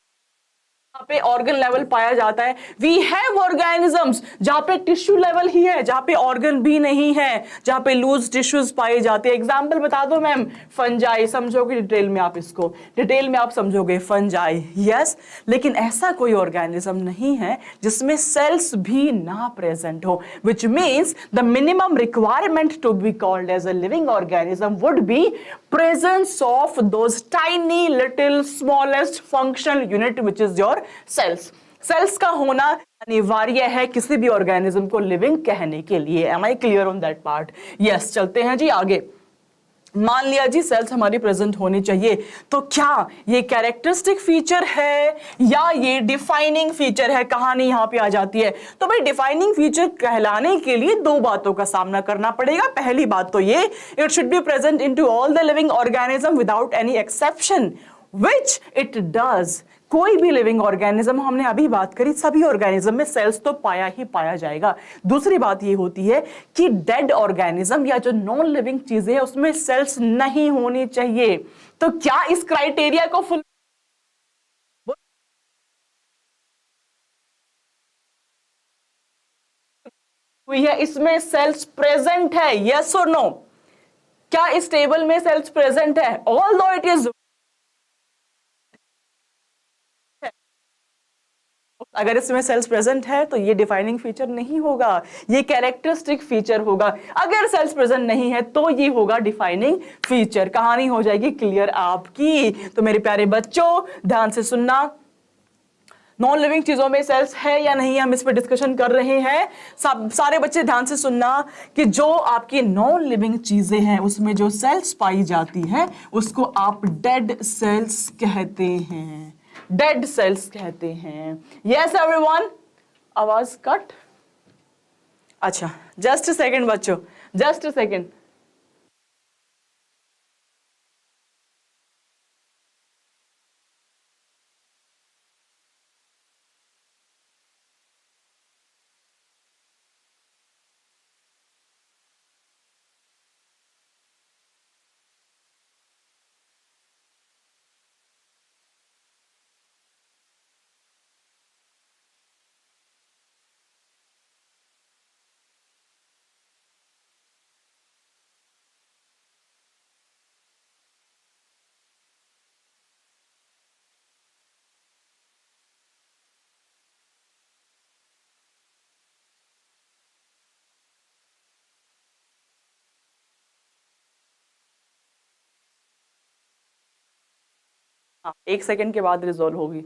पे ऑर्गन लेवल पाया जाता है। वी हैव ऑर्गेनिजम्स जहां पे टिश्यू लेवल ही है, जहां पे ऑर्गन भी नहीं है, जहां पे लूज टिश्यूज पाए जाते हैं। एग्जांपल बता दो मैम, फंजाई, समझोगे डिटेल में आप इसको, डिटेल में आप समझोगे फंजाई। यस, लेकिन ऐसा कोई ऑर्गेनिज्म नहीं है जिसमें सेल्स भी ना प्रेजेंट हो, which means the minimum requirement to be called as a living organism would be presence of those tiny little smallest functional unit which is your cells. Cells का होना अनिवार्य है किसी भी ऑर्गेनिज्म को लिविंग कहने के लिए। Am I clear on that part? Yes, चलते हैं जी आगे। मान लिया जी सेल्स हमारी प्रेजेंट होनी चाहिए, तो क्या ये कैरेक्टरिस्टिक फीचर है या ये डिफाइनिंग फीचर है? कहानी यहां पे आ जाती है। तो भाई डिफाइनिंग फीचर कहलाने के लिए दो बातों का सामना करना पड़ेगा। पहली बात तो ये, it should be present into all the living organism without any exception, which it does. कोई भी लिविंग ऑर्गेनिज्म, हमने अभी बात करी, सभी ऑर्गेनिज्म में सेल्स तो पाया ही पाया जाएगा। दूसरी बात ये होती है कि डेड ऑर्गेनिज्म या जो नॉन लिविंग चीजें हैं उसमें सेल्स नहीं होनी चाहिए। तो क्या इस क्राइटेरिया को फुल हुई है, इसमें सेल्स प्रेजेंट है? यस और नो? क्या इस टेबल में सेल्स प्रेजेंट है? ऑल दो इट इज, अगर इसमें सेल्स प्रेजेंट है तो ये डिफाइनिंग फीचर नहीं होगा, ये कैरेक्टरिस्टिक फीचर होगा। अगर सेल्स प्रेजेंट नहीं है तो ये होगा डिफाइनिंग फीचर। कहानी हो जाएगी क्लियर आपकी। तो मेरे प्यारे बच्चों ध्यान से सुनना, नॉन लिविंग चीजों में सेल्स है या नहीं, हम इस पर डिस्कशन कर रहे हैं। सब सारे बच्चे ध्यान से सुनना कि जो आपकी नॉन लिविंग चीजें हैं उसमें जो सेल्स पाई जाती है उसको आप डेड सेल्स कहते हैं, डेड सेल्स कहते हैं। Yes everyone? आवाज कट? अच्छा, जस्ट सेकंड बच्चों, जस्ट सेकंड। हाँ, एक सेकंड के बाद रिजॉल्व होगी।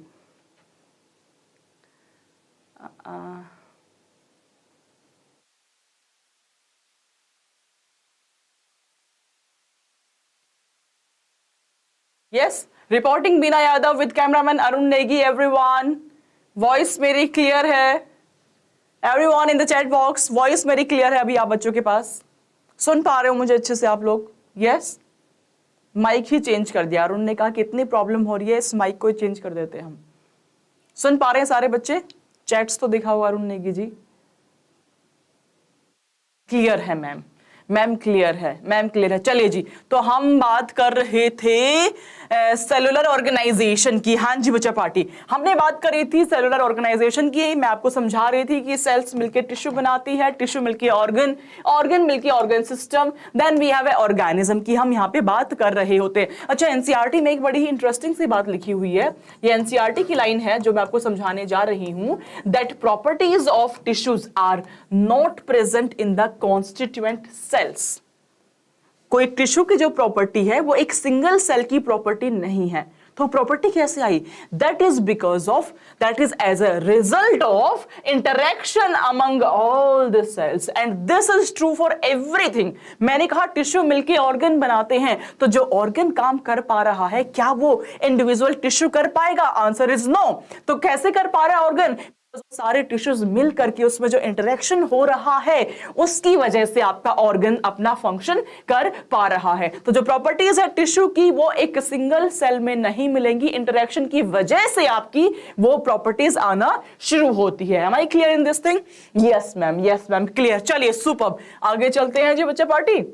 Yes, reporting Beena Yadav with cameraman Arun Negi. Everyone, voice मेरी क्लियर है? Everyone in the chat box, voice मेरी क्लियर है? अभी आप बच्चों के पास सुन पा रहे हो मुझे अच्छे से आप लोग? यस, माइक ही चेंज कर दिया। अरुण ने कहा कि इतनी प्रॉब्लम हो रही है, इस माइक को ही चेंज कर देते हैं हम। सुन पा रहे हैं सारे बच्चे? चैट्स तो दिखाओ अरुण नेगी जी। क्लियर है मैम? मैम क्लियर है, मैम क्लियर है। चलिए जी, तो हम बात कर रहे थे सेलुलर ऑर्गेनाइजेशन की। हाँ जी बच्चा पार्टी, हमने बात करी थी सेलुलर ऑर्गेनाइजेशन की। मैं आपको समझा रही थी कि सेल्स मिलके टिश्यू बनाती है, टिश्यू मिलके ऑर्गन, ऑर्गन मिलके organ system, then we have a organism की हम यहाँ पे बात कर रहे होते हैं। अच्छा, एनसीईआरटी में एक बड़ी ही इंटरेस्टिंग सी बात लिखी हुई है, ये एनसीईआरटी की लाइन है जो मैं आपको समझाने जा रही हूं, that properties of tissues are not present in the constituent cells. कोई टिश्यू की जो प्रॉपर्टी है वो एक सिंगल सेल की प्रॉपर्टी नहीं है। तो प्रॉपर्टी कैसे आई? That is because of, that is as a result of interaction among all the cells, and this is true for everything. मैंने कहा टिश्यू मिलके ऑर्गन बनाते हैं, तो जो ऑर्गन काम कर पा रहा है, क्या वो इंडिविजुअल टिश्यू कर पाएगा? Answer is no. तो कैसे कर पा रहा है ऑर्गन? सारे टिश्यूज मिल करके उसमें जो इंटरेक्शन हो रहा है, उसकी वजह से आपका ऑर्गन अपना फंक्शन कर पा रहा है। तो जो प्रॉपर्टीज है टिश्यू की, वो एक सिंगल सेल में नहीं मिलेंगी, इंटरेक्शन की वजह से आपकी वो प्रॉपर्टीज आना शुरू होती है। Am I clear in this thing? Yes ma'am, yes ma'am, clear. चलिए सुपर्ब, आगे चलते हैं जी बच्चे पार्टी।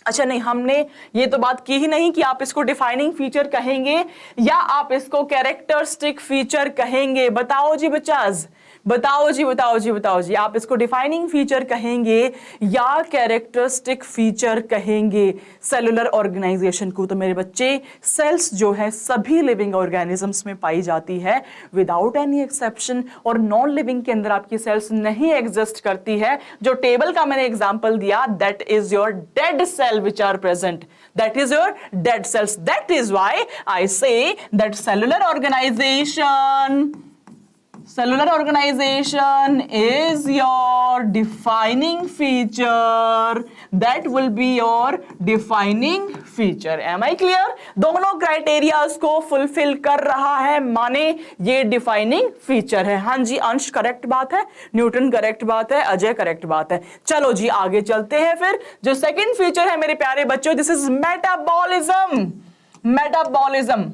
अच्छा नहीं, हमने ये तो बात की ही नहीं कि आप इसको डिफाइनिंग फीचर कहेंगे या आप इसको कैरेक्टरिस्टिक फीचर कहेंगे। बताओ जी बच्चाज, बताओ जी, बताओ जी, बताओ जी, आप इसको डिफाइनिंग फीचर कहेंगे या कैरेक्टरिस्टिक फीचर कहेंगे सेलुलर ऑर्गेनाइजेशन को? तो मेरे बच्चे, सेल्स जो है सभी लिविंग ऑर्गेनिजम्स में पाई जाती है विदाउट एनी एक्सेप्शन, और नॉन लिविंग के अंदर आपकी सेल्स नहीं एग्जिस्ट करती है। जो टेबल का मैंने एग्जांपल दिया, that is your dead cell which are present, that is your dead cells. That is why I say that cellular organization is your defining feature. That will be your defining feature. Am I clear? दोनों criterias को fulfil कर रहा है, माने ये defining feature है। हाँ जी, अंश करेक्ट बात है, न्यूटन करेक्ट बात है, अजय करेक्ट बात है। चलो जी आगे चलते हैं। फिर जो सेकंड फीचर है मेरे प्यारे बच्चों, this is metabolism. Metabolism,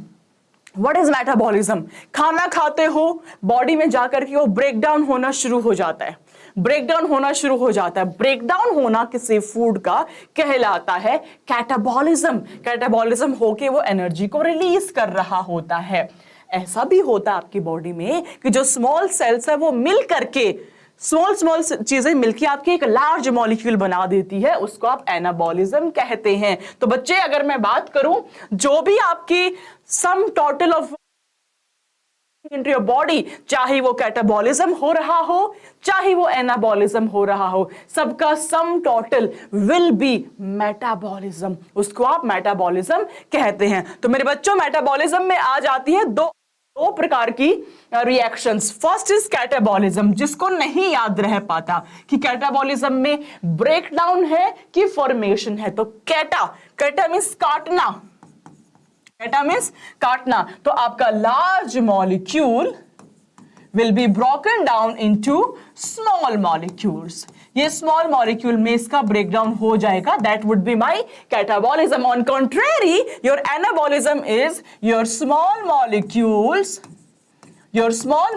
what is metabolism? खाना खाते हो, बॉडी में जाकर के वो ब्रेक डाउन होना शुरू हो जाता है, ब्रेक डाउन होना शुरू हो जाता है। ब्रेक डाउन होना किसी फूड का कहलाता है कैटाबॉलिज्म। कैटाबॉलिज्म होके वो एनर्जी को रिलीज कर रहा होता है। ऐसा भी होता है आपकी बॉडी में कि जो स्मॉल सेल्स है वो मिल करके, स्मॉल चीजें मिलकर आपके एक लार्ज मॉलिक्यूल बना देती है, उसको आप एनाबॉलिज्म कहते हैं। तो बच्चे अगर मैं बात करूं, जो भी आपकी सम total of into your body, चाहे वो कैटाबॉलिज्म हो रहा हो, चाहे वो एनाबॉलिज्म हो रहा हो, सबका sum total will be metabolism. उसको आप मेटाबॉलिज्म कहते हैं। तो मेरे बच्चों, मेटाबॉलिज्म में आ जाती है दो प्रकार की रिएक्शंस। फर्स्ट इज कैटाबॉलिज्म, जिसको नहीं याद रह पाता कि कैटाबॉलिज्म में ब्रेकडाउन है कि फॉर्मेशन है। तो कैटा मींस काटना, कैटा मींस काटना। तो आपका large molecule will be broken down into small molecules. ये small molecule में इसका breakdown हो जाएगा, that would be my catabolism. On contrary, your anabolism is your small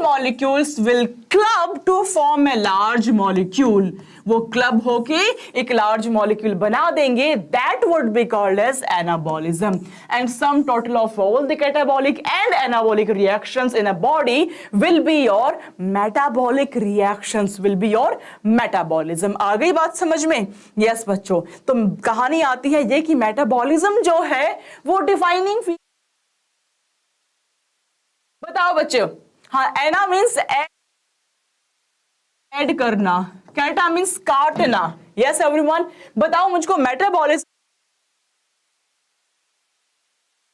molecules will club to form a large molecule. वो club होके एक large molecule बना देंगे, that would be called as anabolism. And sum total of all the catabolic and anabolic reactions in a body will be your metabolic reactions, will be your metabolism. आ गई बात समझ में? Yes बच्चों, तो कहानी आती है ये कि मेटाबॉलिज्म जो है वो डिफाइनिंग, बताओ बच्चों। हाँ, एना मीन्स ऐड करना, कैटा मीन्स काटना। यस एवरीवन, बताओ मुझको मेटाबॉलिज्म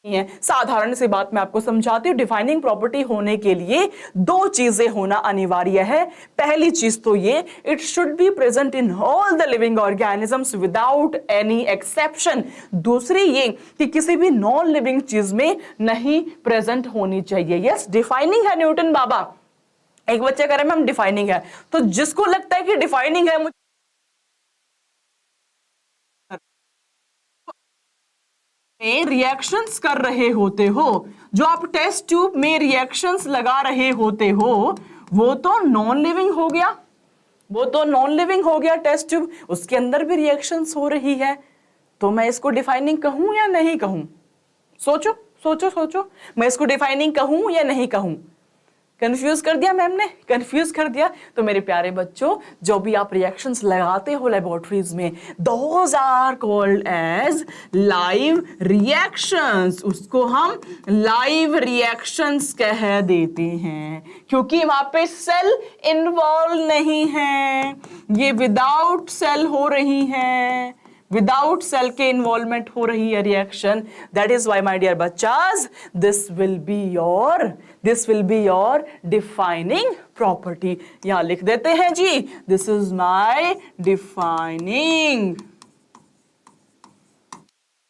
है। साधारण सी बात मैं आपको समझाती हूँ। डिफाइनिंग प्रॉपर्टी होने के लिए दो चीजें होना अनिवार्य है। पहली चीज तो ये, it should be present in all the living organisms without any exception. दूसरी ये कि किसी भी नॉन लिविंग चीज में नहीं प्रेजेंट होनी चाहिए। यस, डिफाइनिंग है न्यूटन बाबा। एक बच्चे कह रहे मैम डिफाइनिंग है, तो जिसको लगता है कि डिफाइनिंग है, रिएक्शंस कर रहे होते हो, जो आप टेस्ट ट्यूब में रिएक्शंस लगा रहे होते हो, वो तो नॉन लिविंग हो गया, वो तो नॉन लिविंग हो गया टेस्ट ट्यूब, उसके अंदर भी रिएक्शंस हो रही है। तो मैं इसको डिफाइनिंग कहूं या नहीं कहूं? सोचो सोचो सोचो, मैं इसको डिफाइनिंग कहूं या नहीं कहूं? कंफ्यूज कर दिया मैम ने, कंफ्यूज कर दिया। तो मेरे प्यारे बच्चों, जो भी आप रिएक्शंस लगाते हो लेबोरेटरीज में, those are called as live reactions. उसको हम लाइव रिएक्शंस कह देते हैं, क्योंकि वहां पे सेल इन्वॉल्व नहीं है, ये विदाउट सेल हो रही है, विदाउट सेल के इन्वॉल्वमेंट हो रही है reaction. That is why my dear बच्चास this will be your defining property. यहां लिख देते हैं जी, this is my defining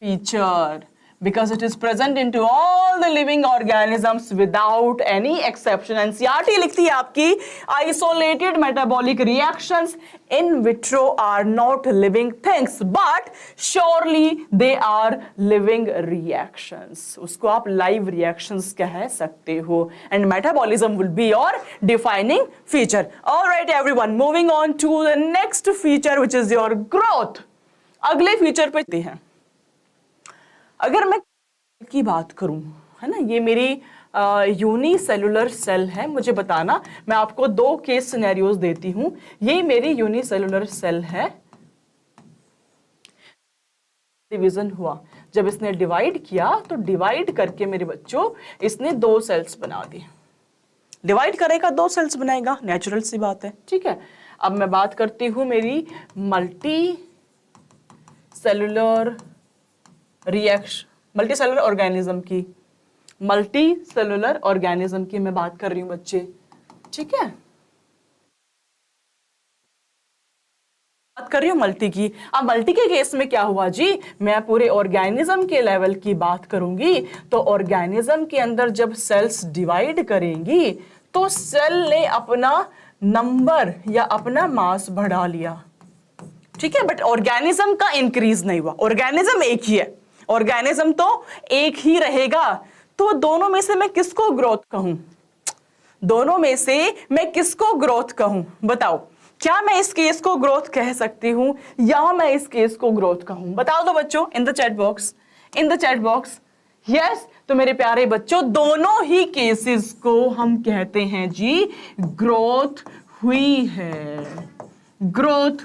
feature because it is present into all the living organisms without any exception. NCERT लिखती है आपकी isolated metabolic reactions in vitro are not living things but surely they are living reactions. उसको आप live reactions कह सकते हो and metabolism will be your defining feature. All right everyone, moving on to the next feature which is your growth. अगले feature पे हैं. अगर मैं की बात करूं, है ना, ये मेरी यूनिसेलुलर सेल है. मुझे बताना, मैं आपको 2 केस सिनेरियोज देती हूं. ये मेरी यूनिसेलुलर सेल है. डिवीजन हुआ, जब इसने डिवाइड किया तो डिवाइड करके मेरे बच्चों इसने 2 सेल्स बना दी. डिवाइड करेगा 2 सेल्स बनाएगा, नेचुरल सी बात है. ठीक है, अब मैं बात करती हूं मेरी मल्टी सेलुलर ऑर्गेनिज्म की. मल्टी सेलुलर ऑर्गेनिज्म की मैं बात कर रही हूं बच्चे. ठीक है, बात कर रही हूं मल्टी की. अब मल्टी के केस में क्या हुआ जी, मैं पूरे ऑर्गेनिज्म के लेवल की बात करूंगी. तो ऑर्गेनिज्म के अंदर जब सेल्स डिवाइड करेंगी तो सेल ने अपना नंबर या अपना मास बढ़ा लिया. ठीक है, बट ऑर्गेनिज्म का इंक्रीज नहीं हुआ. ऑर्गेनिज्म एक ही है, ऑर्गेनिज्म तो एक ही रहेगा. तो दोनों में से मैं किसको ग्रोथ कहूं? दोनों में से मैं किसको ग्रोथ कहूं? बताओ, क्या मैं इस केस को ग्रोथ कह सकती हूं या मैं इस केस को ग्रोथ कहूं? बताओ तो बच्चों इन द चैट बॉक्स. यस, तो मेरे प्यारे बच्चों दोनों ही केसेस को हम कहते हैं जी ग्रोथ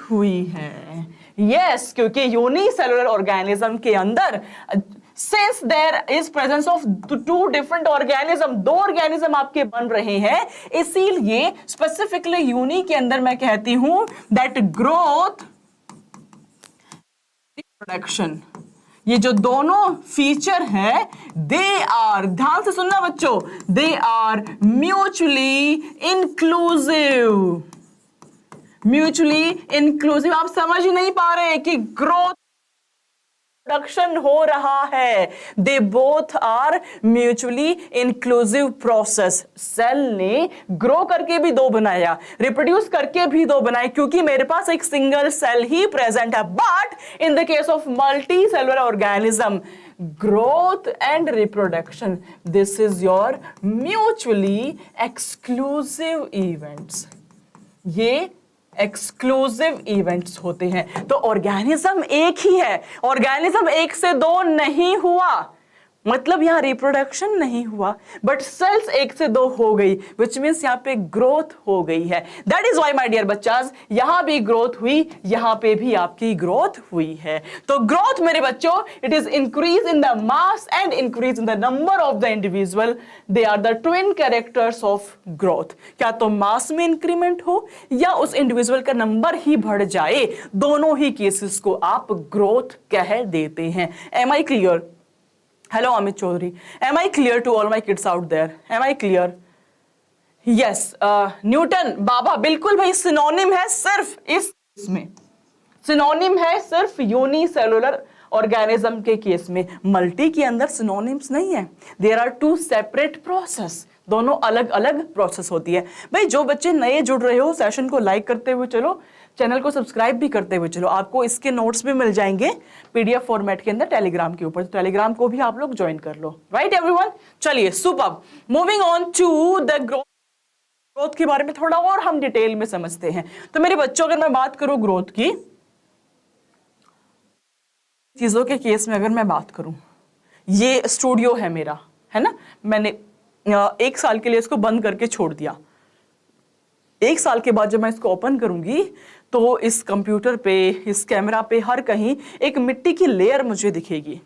हुई है. यस, क्योंकि यूनिसेलुलर ऑर्गेनिज्म के अंदर since there is presence of 2 different organism, 2 organism आपके बन रहे हैं, इसीलिए स्पेसिफिकली यूनि के अंदर मैं कहती हूं दैट ग्रोथ रिप्रोडक्शन, ये जो दोनों फीचर हैं दे आर, ध्यान से सुनना बच्चों, दे आर म्यूचुअली इंक्लूसिव. आप समझ ही नहीं पा रहे कि ग्रोथ प्रोडक्शन हो रहा है. They both are mutually inclusive process. Cell ने ग्रो करके भी 2 बनाया, रिप्रोड्यूस करके भी 2 बनाए, क्योंकि मेरे पास एक सिंगल सेल ही प्रेजेंट है. But in the case of multi cellular organism, growth and reproduction, this is your mutually exclusive events. ये एक्सक्लूसिव इवेंट्स होते हैं. तो ऑर्गेनिज्म एक ही है, ऑर्गेनिज्म 1 से 2 नहीं हुआ, मतलब यहां रिप्रोडक्शन नहीं हुआ, बट सेल्स 1 से 2 हो गई, विच मीन्स यहां पे ग्रोथ हो गई है. That is why my dear बच्चास, यहां भी ग्रोथ हुई, यहां पे भी आपकी ग्रोथ हुई है. तो ग्रोथ मेरे बच्चों, it is increase in the mass and increase in the number of the individual. They are the twin characters of growth. क्या तो मास में इंक्रीमेंट हो या उस इंडिविजुअल का नंबर ही बढ़ जाए, दोनों ही केसेस को आप ग्रोथ कह देते हैं. Am I clear? Hello Amit Chaudhary. Am I clear to all my kids out there? Am I clear? Yes. Newton बाबा, बिल्कुल भाई, सिनोनिम है सिर्फ इसमें, सिनोनिम है सिर्फ यूनिसेलुलर ऑर्गेनिज्म के केस में. मल्टी के अंदर सिनोनिम्स नहीं है. देयर आर 2 सेपरेट प्रोसेस, दोनों अलग अलग प्रोसेस होती है. भाई जो बच्चे नए जुड़ रहे हो, सेशन को लाइक करते हुए चलो, चैनल को सब्सक्राइब भी करते हुए चलो. आपको इसके नोट्स भी मिल जाएंगे पीडीएफ फॉर्मेट के अंदर टेलीग्राम के ऊपर. टेलीग्राम को भी आप लोग ज्वाइन कर लो. राइट एवरीवन, चलिए superb. Moving on to the growth के बारे में थोड़ा और हम डिटेल में समझते हैं. तो मेरे बच्चों, अगर मैं बात करूं ग्रोथ की चीजों के केस में, अगर मैं बात करूं, ये स्टूडियो है मेरा, है ना, मैंने 1 साल के लिए इसको बंद करके छोड़ दिया. 1 साल के बाद जब मैं इसको ओपन करूंगी तो इस कंप्यूटर पे, इस कैमरा पे, हर कहीं एक मिट्टी की लेयर मुझे दिखेगी.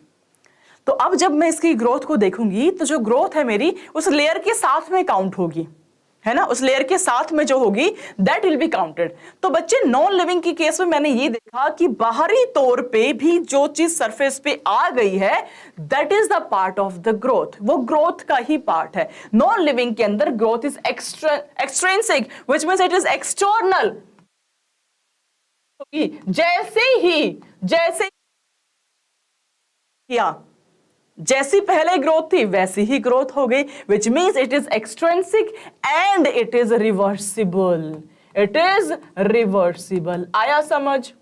तो अब जब मैं इसकी ग्रोथ को देखूंगी तो जो ग्रोथ है मेरी उस लेयर के साथ में काउंट होगी, है ना, उस लेयर के साथ में जो होगी दैट विल बी काउंटेड। तो बच्चे नॉन लिविंग की केस में मैंने ये देखा कि बाहरी तौर पे भी जो चीज सरफेस पे आ गई है that is the part of the growth, वो ग्रोथ का ही पार्ट है। नॉन लिविंग के अंदर growth is extrinsic which means it is external. जैसे किया, जैसी पहले ग्रोथ थी वैसी ही ग्रोथ हो गई, which means it is extrinsic and it is reversible. It is reversible. आया समझ?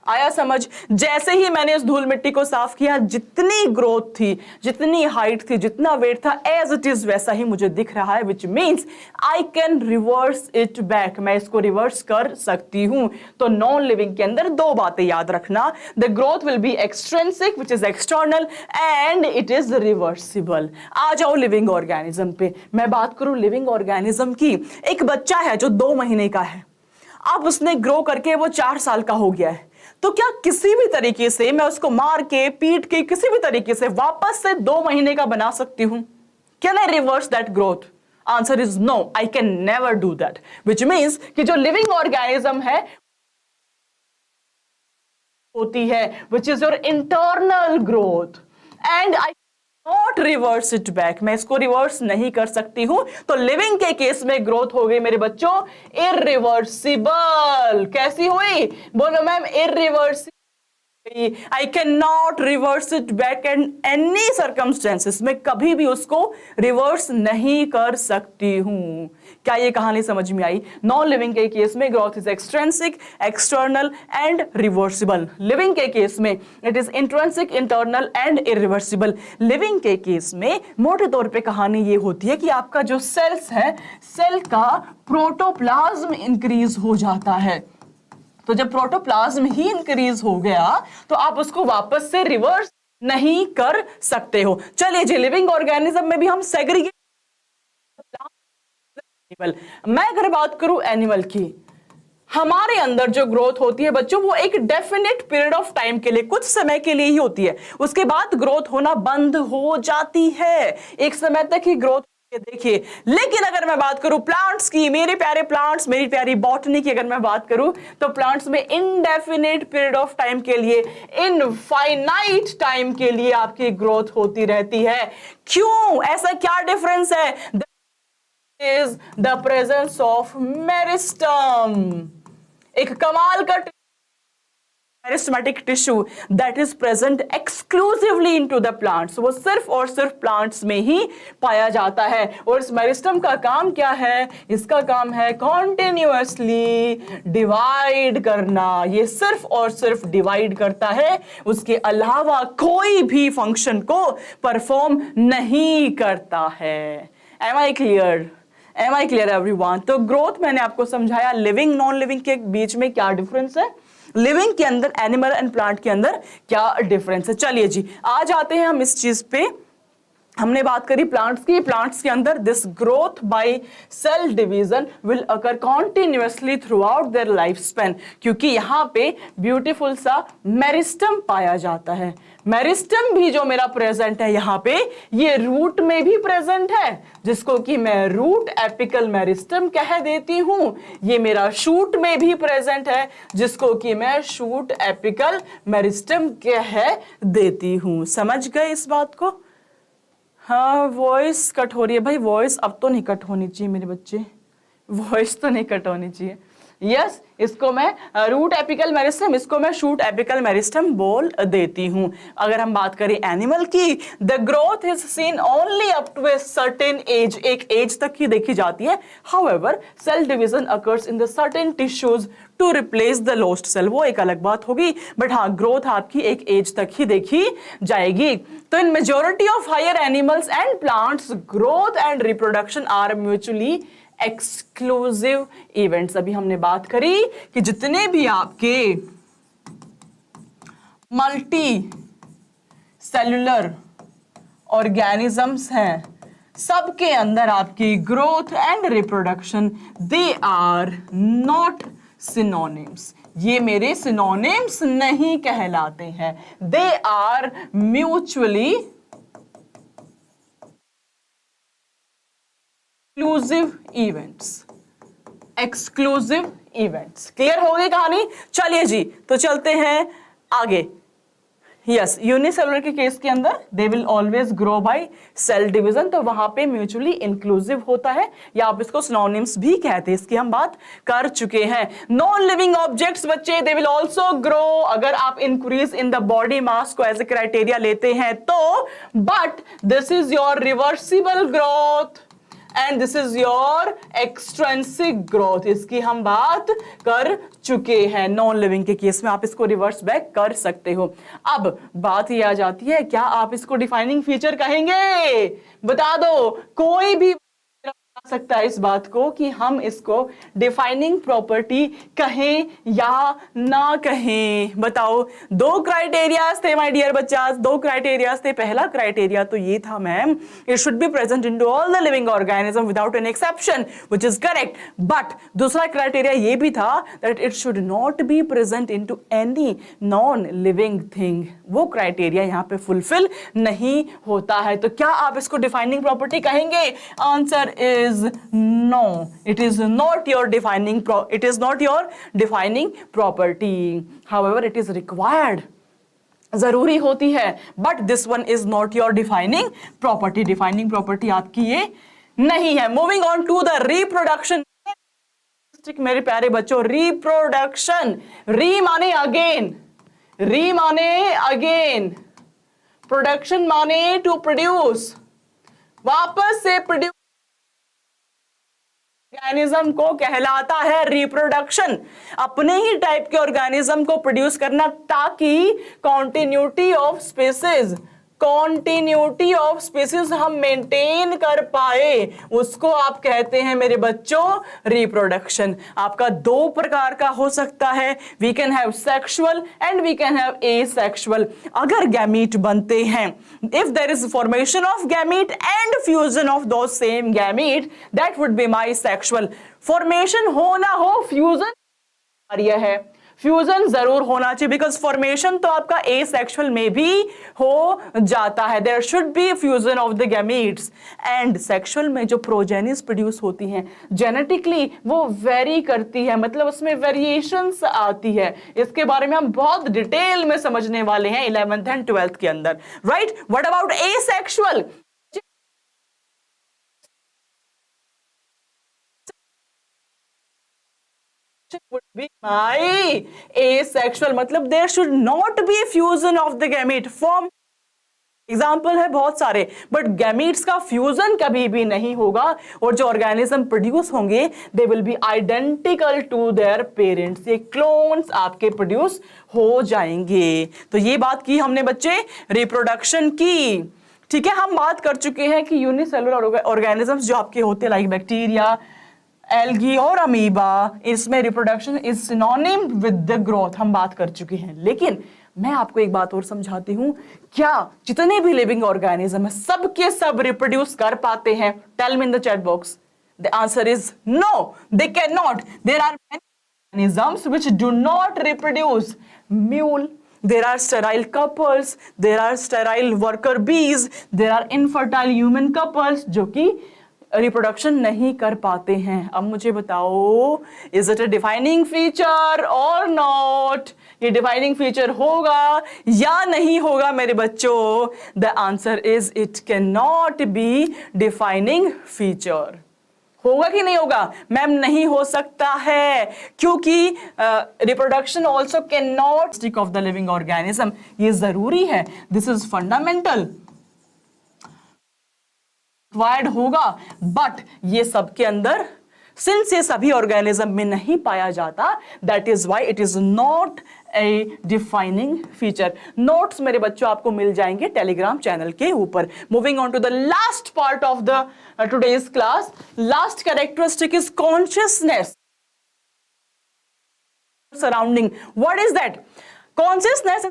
आया समझ? जैसे ही मैंने इस धूल मिट्टी को साफ किया, जितनी ग्रोथ थी, जितनी हाइट थी, जितना वेट था, एज इट इज वैसा ही मुझे दिख रहा है, which means I can reverse it back. मैं इसको रिवर्स कर सकती हूं। तो नॉन लिविंग के अंदर दो बातें याद रखना, the growth will be extrinsic which is external and it is reversible. आ जाओ लिविंग ऑर्गेनिज्म पे। मैं बात करूं लिविंग ऑर्गेनिज्म की। एक बच्चा है जो 2 महीने का है, अब उसने ग्रो करके वो 4 साल का हो गया है, तो क्या किसी भी तरीके से मैं उसको मार के पीट के किसी भी तरीके से वापस से 2 महीने का बना सकती हूं? Can I reverse that growth? Answer is no, I can never do that, which means कि जो लिविंग ऑर्गेनिज्म है होती है which is your internal growth and I not reverse it back. मैं इसको रिवर्स नहीं कर सकती हूं। तो लिविंग के केस में ग्रोथ हो गई मेरे बच्चों इरिवर्सिबल। कैसी हुई? बोलो ma'am, irreversible. I can not reverse it back and any circumstances. मैं कभी भी उसको रिवर्स नहीं कर सकती हूं। क्या ये कहानी समझ में आई? नॉन लिविंग के केस में growth is extrinsic, external and reversible. Living के केस में it is intrinsic, internal and irreversible. Living के केस में मोटे तौर पे कहानी ये होती है कि आपका जो सेल्स है, सेल का प्रोटोप्लाज्म इंक्रीज हो जाता है। तो जब प्रोटोप्लाज्म ही इंक्रीज हो गया तो आप उसको वापस से रिवर्स नहीं कर सकते हो। चलिए जी, लिविंग ऑर्गेनिज्म में भी हम सेग्रीगेट। मैं अगर बात करूं एनिमल की, हमारे अंदर जो ग्रोथ होती है बच्चों, वो एक डेफिनेट पीरियड ऑफ टाइम के लिए, कुछ समय के लिए ही होती है। उसके बाद ग्रोथ होना बंद हो जाती है। एक समय तक ही ग्रोथ देखिए। लेकिन अगर मैं बात करूं प्लांट्स की, मेरे प्यारे प्लांट्स, मेरी प्यारी बॉटनी की अगर मैं बात करूं, तो प्लांट्स में इनडेफिनेट पीरियड ऑफ टाइम के लिए, इनफाइनाइट टाइम के लिए आपकी ग्रोथ होती रहती है। क्यों? ऐसा क्या डिफरेंस है? Is the presence of meristem, एक कमाल का meristematic tissue that is present exclusively into the plants. वो सिर्फ और सिर्फ प्लांट्स में ही पाया जाता है। और इस मेरिस्टम का काम क्या है? इसका काम है कॉन्टिन्यूअसली डिवाइड करना। ये सिर्फ और सिर्फ डिवाइड करता है, उसके अलावा कोई भी फंक्शन को परफॉर्म नहीं करता है। Am I clear? Am I clear everyone? तो ग्रोथ मैंने आपको समझाया। लिविंग नॉन लिविंग के बीच में क्या डिफरेंस है, लिविंग के अंदर, एनिमल एंड प्लांट के अंदर क्या डिफरेंस है। चलिए जी, आ जाते हैं हम इस चीज पे। हमने बात करी प्लांट्स की। प्लांट्स के अंदर this growth by cell division will occur continuously throughout their life span, क्योंकि यहाँ पे ब्यूटीफुल सा मेरिस्टम पाया जाता है। मेरिस्टम भी जो मेरा प्रेजेंट है यहाँ पे, ये रूट में भी प्रेजेंट है, जिसको कि मैं रूट एपिकल मेरिस्टम कह देती हूं। ये मेरा शूट में भी प्रेजेंट है, जिसको कि मैं शूट एपिकल मेरिस्टम कह देती हूं। समझ गए इस बात को? हाँ, वॉइस कट हो रही है भाई। वॉइस अब तो नहीं कट होनी चाहिए मेरे बच्चे, वॉइस तो नहीं कट होनी चाहिए। यस, इसको मैं रूट एपिकल मेरिस्टम, इसको मैं शूट एपिकल मेरिस्टम बोल देती हूं। अगर हम बात करें एनिमल की, the growth is seen only up to a certain age, एक एज तक ही देखी जाती है। However cell division occurs in the certain tissues to replace the lost cell, वो एक अलग बात होगी। बट हाँ, ग्रोथ आपकी एक एज तक ही देखी जाएगी। तो in majority of higher animals and plants, growth and reproduction are mutually exclusive events. अभी हमने बात करी कि जितने भी आपके मल्टी सेल्यूलर ऑर्गेनिजम्स हैं, सबके अंदर आपकी growth and reproduction, they are not synonyms. ये मेरे सिनोनिम्स नहीं कहलाते हैं। They are mutually exclusive events, exclusive events. Clear हो गई कहानी? चलिए जी, तो चलते हैं आगे। यस, यूनिसेलुलर के केस के अंदर they will always grow by cell division, तो वहां पे म्यूचुअली इंक्लूसिव होता है, या आप इसको सिनोनिम्स भी कहते हैं, इसकी हम बात कर चुके हैं। नॉन लिविंग ऑब्जेक्ट्स बच्चे दे विल ऑल्सो ग्रो, अगर आप increase in the body mass को एज ए क्राइटेरिया लेते हैं तो, but this is your reversible growth and this is your extrinsic growth, इसकी हम बात कर चुके हैं। नॉन लिविंग के केस में आप इसको रिवर्स बैक कर सकते हो। अब बात ये आ जाती है, क्या आप इसको डिफाइनिंग फीचर कहेंगे? बता दो, कोई भी बता सकता है इस बात को कि हम इसको डिफाइनिंग प्रॉपर्टी कहें या ना कहें? बताओ। दो क्राइटेरियाज थे माय डियर बच्चा, दो क्राइटेरियाज थे। पहला क्राइटेरिया तो ये था ma'am, it should be present into all the living organism without an exception, which is correct. But दूसरा क्राइटेरिया ये भी था that it should not be present into any non living thing. वो criteria यहाँ पे fulfil नहीं होता है, तो क्या आप इसको डिफाइनिंग प्रॉपर्टी कहेंगे? Answer is no, it is not your defining property. However, it is required, जरूरी होती है, but this one is not your defining property. Defining property आपकी ये नहीं है। Moving on to the reproduction. मेरे प्यारे बच्चों, reproduction, re माने again, re माने again, production माने to produce, वापस से produce ऑर्गेनिज्म को कहलाता है रिप्रोडक्शन। अपने ही टाइप के ऑर्गेनिज्म को प्रोड्यूस करना ताकि कॉन्टिन्यूटी ऑफ स्पीसीज हम मेंटेन कर पाए, उसको आप कहते हैं मेरे बच्चों रिप्रोडक्शन। आपका दो प्रकार का हो सकता है, we can have sexual and we can have asexual. अगर गैमीट बनते हैं, if there is formation of gamete and fusion of दो same gamete, that would be my sexual. Formation हो ना हो, फ्यूजन कार्य है, फ्यूजन जरूर होना चाहिए, बिकॉज फॉर्मेशन तो आपका एसेक्सुअल में भी हो जाता है। There should be fusion of the gametes. And sexual में जो प्रोजेनिस प्रोड्यूस होती हैं जेनेटिकली, वो वेरी करती है, मतलब उसमें वेरिएशंस आती है। इसके बारे में हम बहुत डिटेल में समझने वाले हैं 11th एंड 12th के अंदर, right? What about asexual? would be my asexual, मतलब there should not be fusion of the gamete form। Example है बहुत सारे, बट गैमीट्स का फ्यूजन कभी भी नहीं होगा, और जो ऑर्गेनिज्म प्रोड्यूस होंगे they will be identical to their parents. ये क्लोन्स आपके प्रोड्यूस हो जाएंगे। तो ये बात की हमने बच्चे रिप्रोडक्शन की, ठीक है। हम बात कर चुके हैं कि यूनिसेलुलर ऑर्गेनिजम्स जो आपके होते हैं लाइक बैक्टीरिया, एल्गी और अमीबा, इसमें reproduction is synonym with the growth, हम बात कर चुके हैं। लेकिन मैं आपको एक बात और समझाती हूं, क्या जितने भी लिविंग ऑर्गेनिज्म है सब के सब रिप्रोड्यूस कर पाते हैं? Tell me in the chat box. The answer is no, they can not. There are many organisms which do not reproduce. Mule, there are sterile couples, there are sterile worker bees, there are infertile human couples जो कि reproduction नहीं कर पाते हैं। अब मुझे बताओ, is it a defining feature और नॉट? ये डिफाइनिंग फीचर होगा या नहीं होगा मेरे बच्चों? The answer is it can not be defining feature. होगा कि नहीं होगा? मैम नहीं हो सकता है, क्योंकि reproduction also can not stick of the living organism. ये जरूरी है, दिस इज फंडामेंटल, रिक्वायर्ड होगा, बट ये सबके अंदर सिंस ये सभी ऑर्गेनिज्म में नहीं पाया जाता, that is why it is not a defining feature. Notes मेरे बच्चों आपको मिल जाएंगे टेलीग्राम चैनल के ऊपर। Moving on to the last part of the today's class, last characteristic is consciousness surrounding. What is that? Consciousness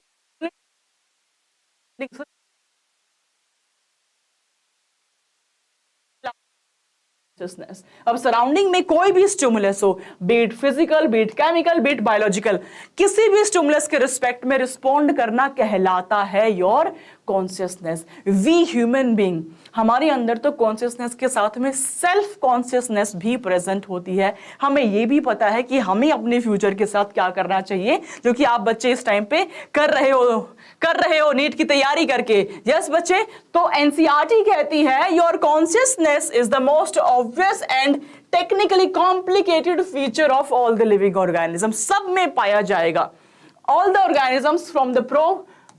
अब surrounding में कोई भी स्टिमुलस हो, be it physical, be it chemical, be it biological, किसी भी स्टिमुलस के रिस्पेक्ट में रिस्पॉन्ड करना कहलाता है your consciousness. We human being, हमारे अंदर तो कॉन्शियसनेस के साथ में सेल्फ कॉन्शियसनेस भी प्रेजेंट होती है। हमें ये भी पता है कि हमें अपने फ्यूचर के साथ क्या करना चाहिए, जो कि आप बच्चे इस टाइम पे कर रहे हो नीट की तैयारी करके। यस बच्चे, तो एनसीईआरटी कहती है your consciousness is the most obvious and technically complicated feature of all the living organism. सब में पाया जाएगा। All the organisms from the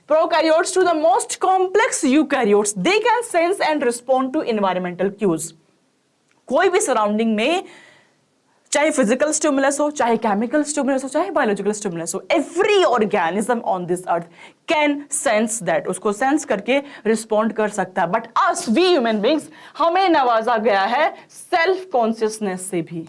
prokaryotes to the most complex eukaryotes, they can sense and respond to environmental cues. कोई भी surrounding में, चाहे physical stimulus हो, चाहे केमिकल स्टिमुलस हो, चाहे बायोलॉजिकल स्टिमुलस हो, every organism on this earth can sense that, उसको सेंस करके रिस्पॉन्ड कर सकता है। But as we human beings, हमें नवाजा गया है सेल्फ कॉन्शियसनेस से भी।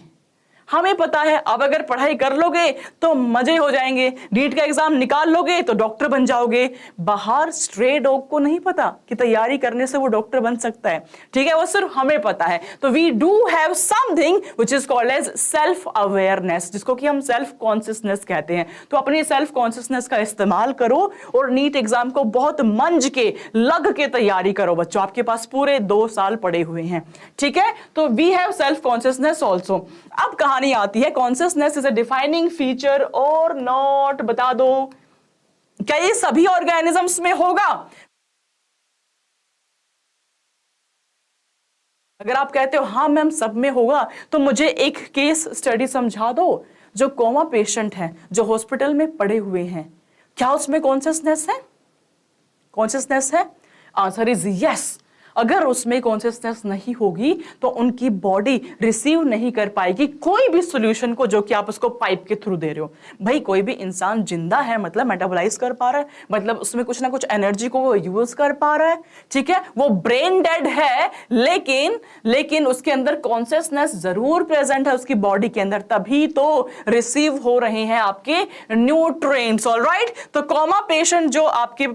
हमें पता है अब अगर पढ़ाई कर लोगे तो मजे हो जाएंगे, नीट का एग्जाम निकाल लोगे तो डॉक्टर बन जाओगे। बाहर स्ट्रे डॉग को नहीं पता कि तैयारी करने से वो डॉक्टर बन सकता है, ठीक है, वो सिर्फ हमें पता है। तो we do have something which is called as self awareness, जिसको कि हम सेल्फ कॉन्शियसनेस कहते हैं। तो अपनी सेल्फ कॉन्शियसनेस का इस्तेमाल करो और नीट एग्जाम को बहुत मंज के लग के तैयारी करो बच्चों। आपके पास पूरे 2 साल पड़े हुए हैं, ठीक है। तो we have self consciousness also. अब कहानी आती है, consciousness is a defining feature और नॉट, बता दो क्या ये सभी ऑर्गेनिजम्स में होगा? अगर आप कहते हो हाँ मैम सब में होगा, तो मुझे एक केस स्टडी समझा दो। जो कोमा पेशेंट हैं, जो हॉस्पिटल में पड़े हुए हैं, क्या उसमें कॉन्शियसनेस है? कॉन्शियसनेस है? Answer is yes. अगर उसमें कॉन्शियसनेस नहीं होगी तो उनकी बॉडी रिसीव नहीं कर पाएगी कोई भी सॉल्यूशन को जो कि आप उसको पाइप के थ्रू दे रहे हो। भाई कोई भी इंसान जिंदा है मतलब मेटाबोलाइज कर पा रहा है, मतलब उसमें कुछ ना कुछ एनर्जी को वो यूज कर पा रहा है, ठीक है। वो ब्रेन डेड है लेकिन उसके अंदर कॉन्शियसनेस जरूर प्रेजेंट है उसकी बॉडी के अंदर, तभी तो रिसीव हो रहे हैं आपके न्यूट्रिएंट्स। ऑलराइट, तो कोमा पेशेंट जो आपके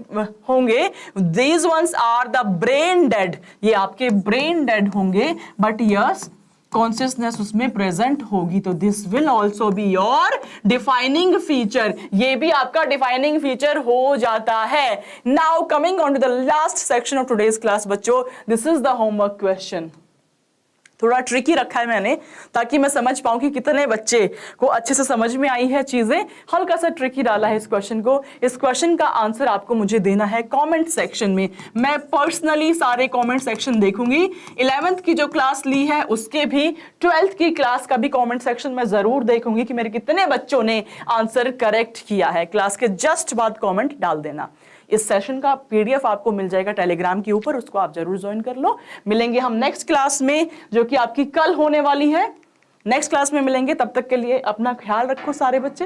होंगे, these ones are the brain dead, ये आपके ब्रेन डेड होंगे, बट यस कॉन्शियसनेस उसमें प्रेजेंट होगी। तो this will also be your defining feature, ये भी आपका डिफाइनिंग फीचर हो जाता है। Now coming on to the last section of today's class बच्चों, this is the homework question. थोड़ा ट्रिकी रखा है मैंने ताकि मैं समझ पाऊं कि कितने बच्चे को अच्छे से समझ में आई है चीजें। हल्का सा ट्रिकी डाला है इस क्वेश्चन को। इस क्वेश्चन का आंसर आपको मुझे देना है कमेंट सेक्शन में। मैं पर्सनली सारे कमेंट सेक्शन देखूंगी। 11th की जो क्लास ली है उसके भी, 12th की क्लास का भी कमेंट सेक्शन में जरूर देखूंगी कि मेरे कितने बच्चों ने आंसर करेक्ट किया है। क्लास के जस्ट बाद कॉमेंट डाल देना। इस सेशन का पीडीएफ आपको मिल जाएगा टेलीग्राम के ऊपर, उसको आप जरूर ज्वाइन कर लो। मिलेंगे हम नेक्स्ट क्लास में जो कि आपकी कल होने वाली है। नेक्स्ट क्लास में मिलेंगे, तब तक के लिए अपना ख्याल रखो सारे बच्चे,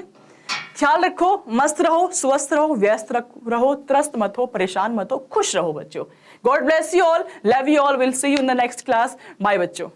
ख्याल रखो, मस्त रहो, स्वस्थ रहो, व्यस्त रहो, त्रस्त मत हो, परेशान मत हो, खुश रहो बच्चों। God bless you all, love you all, will see you in the next class. Bye बच्चों।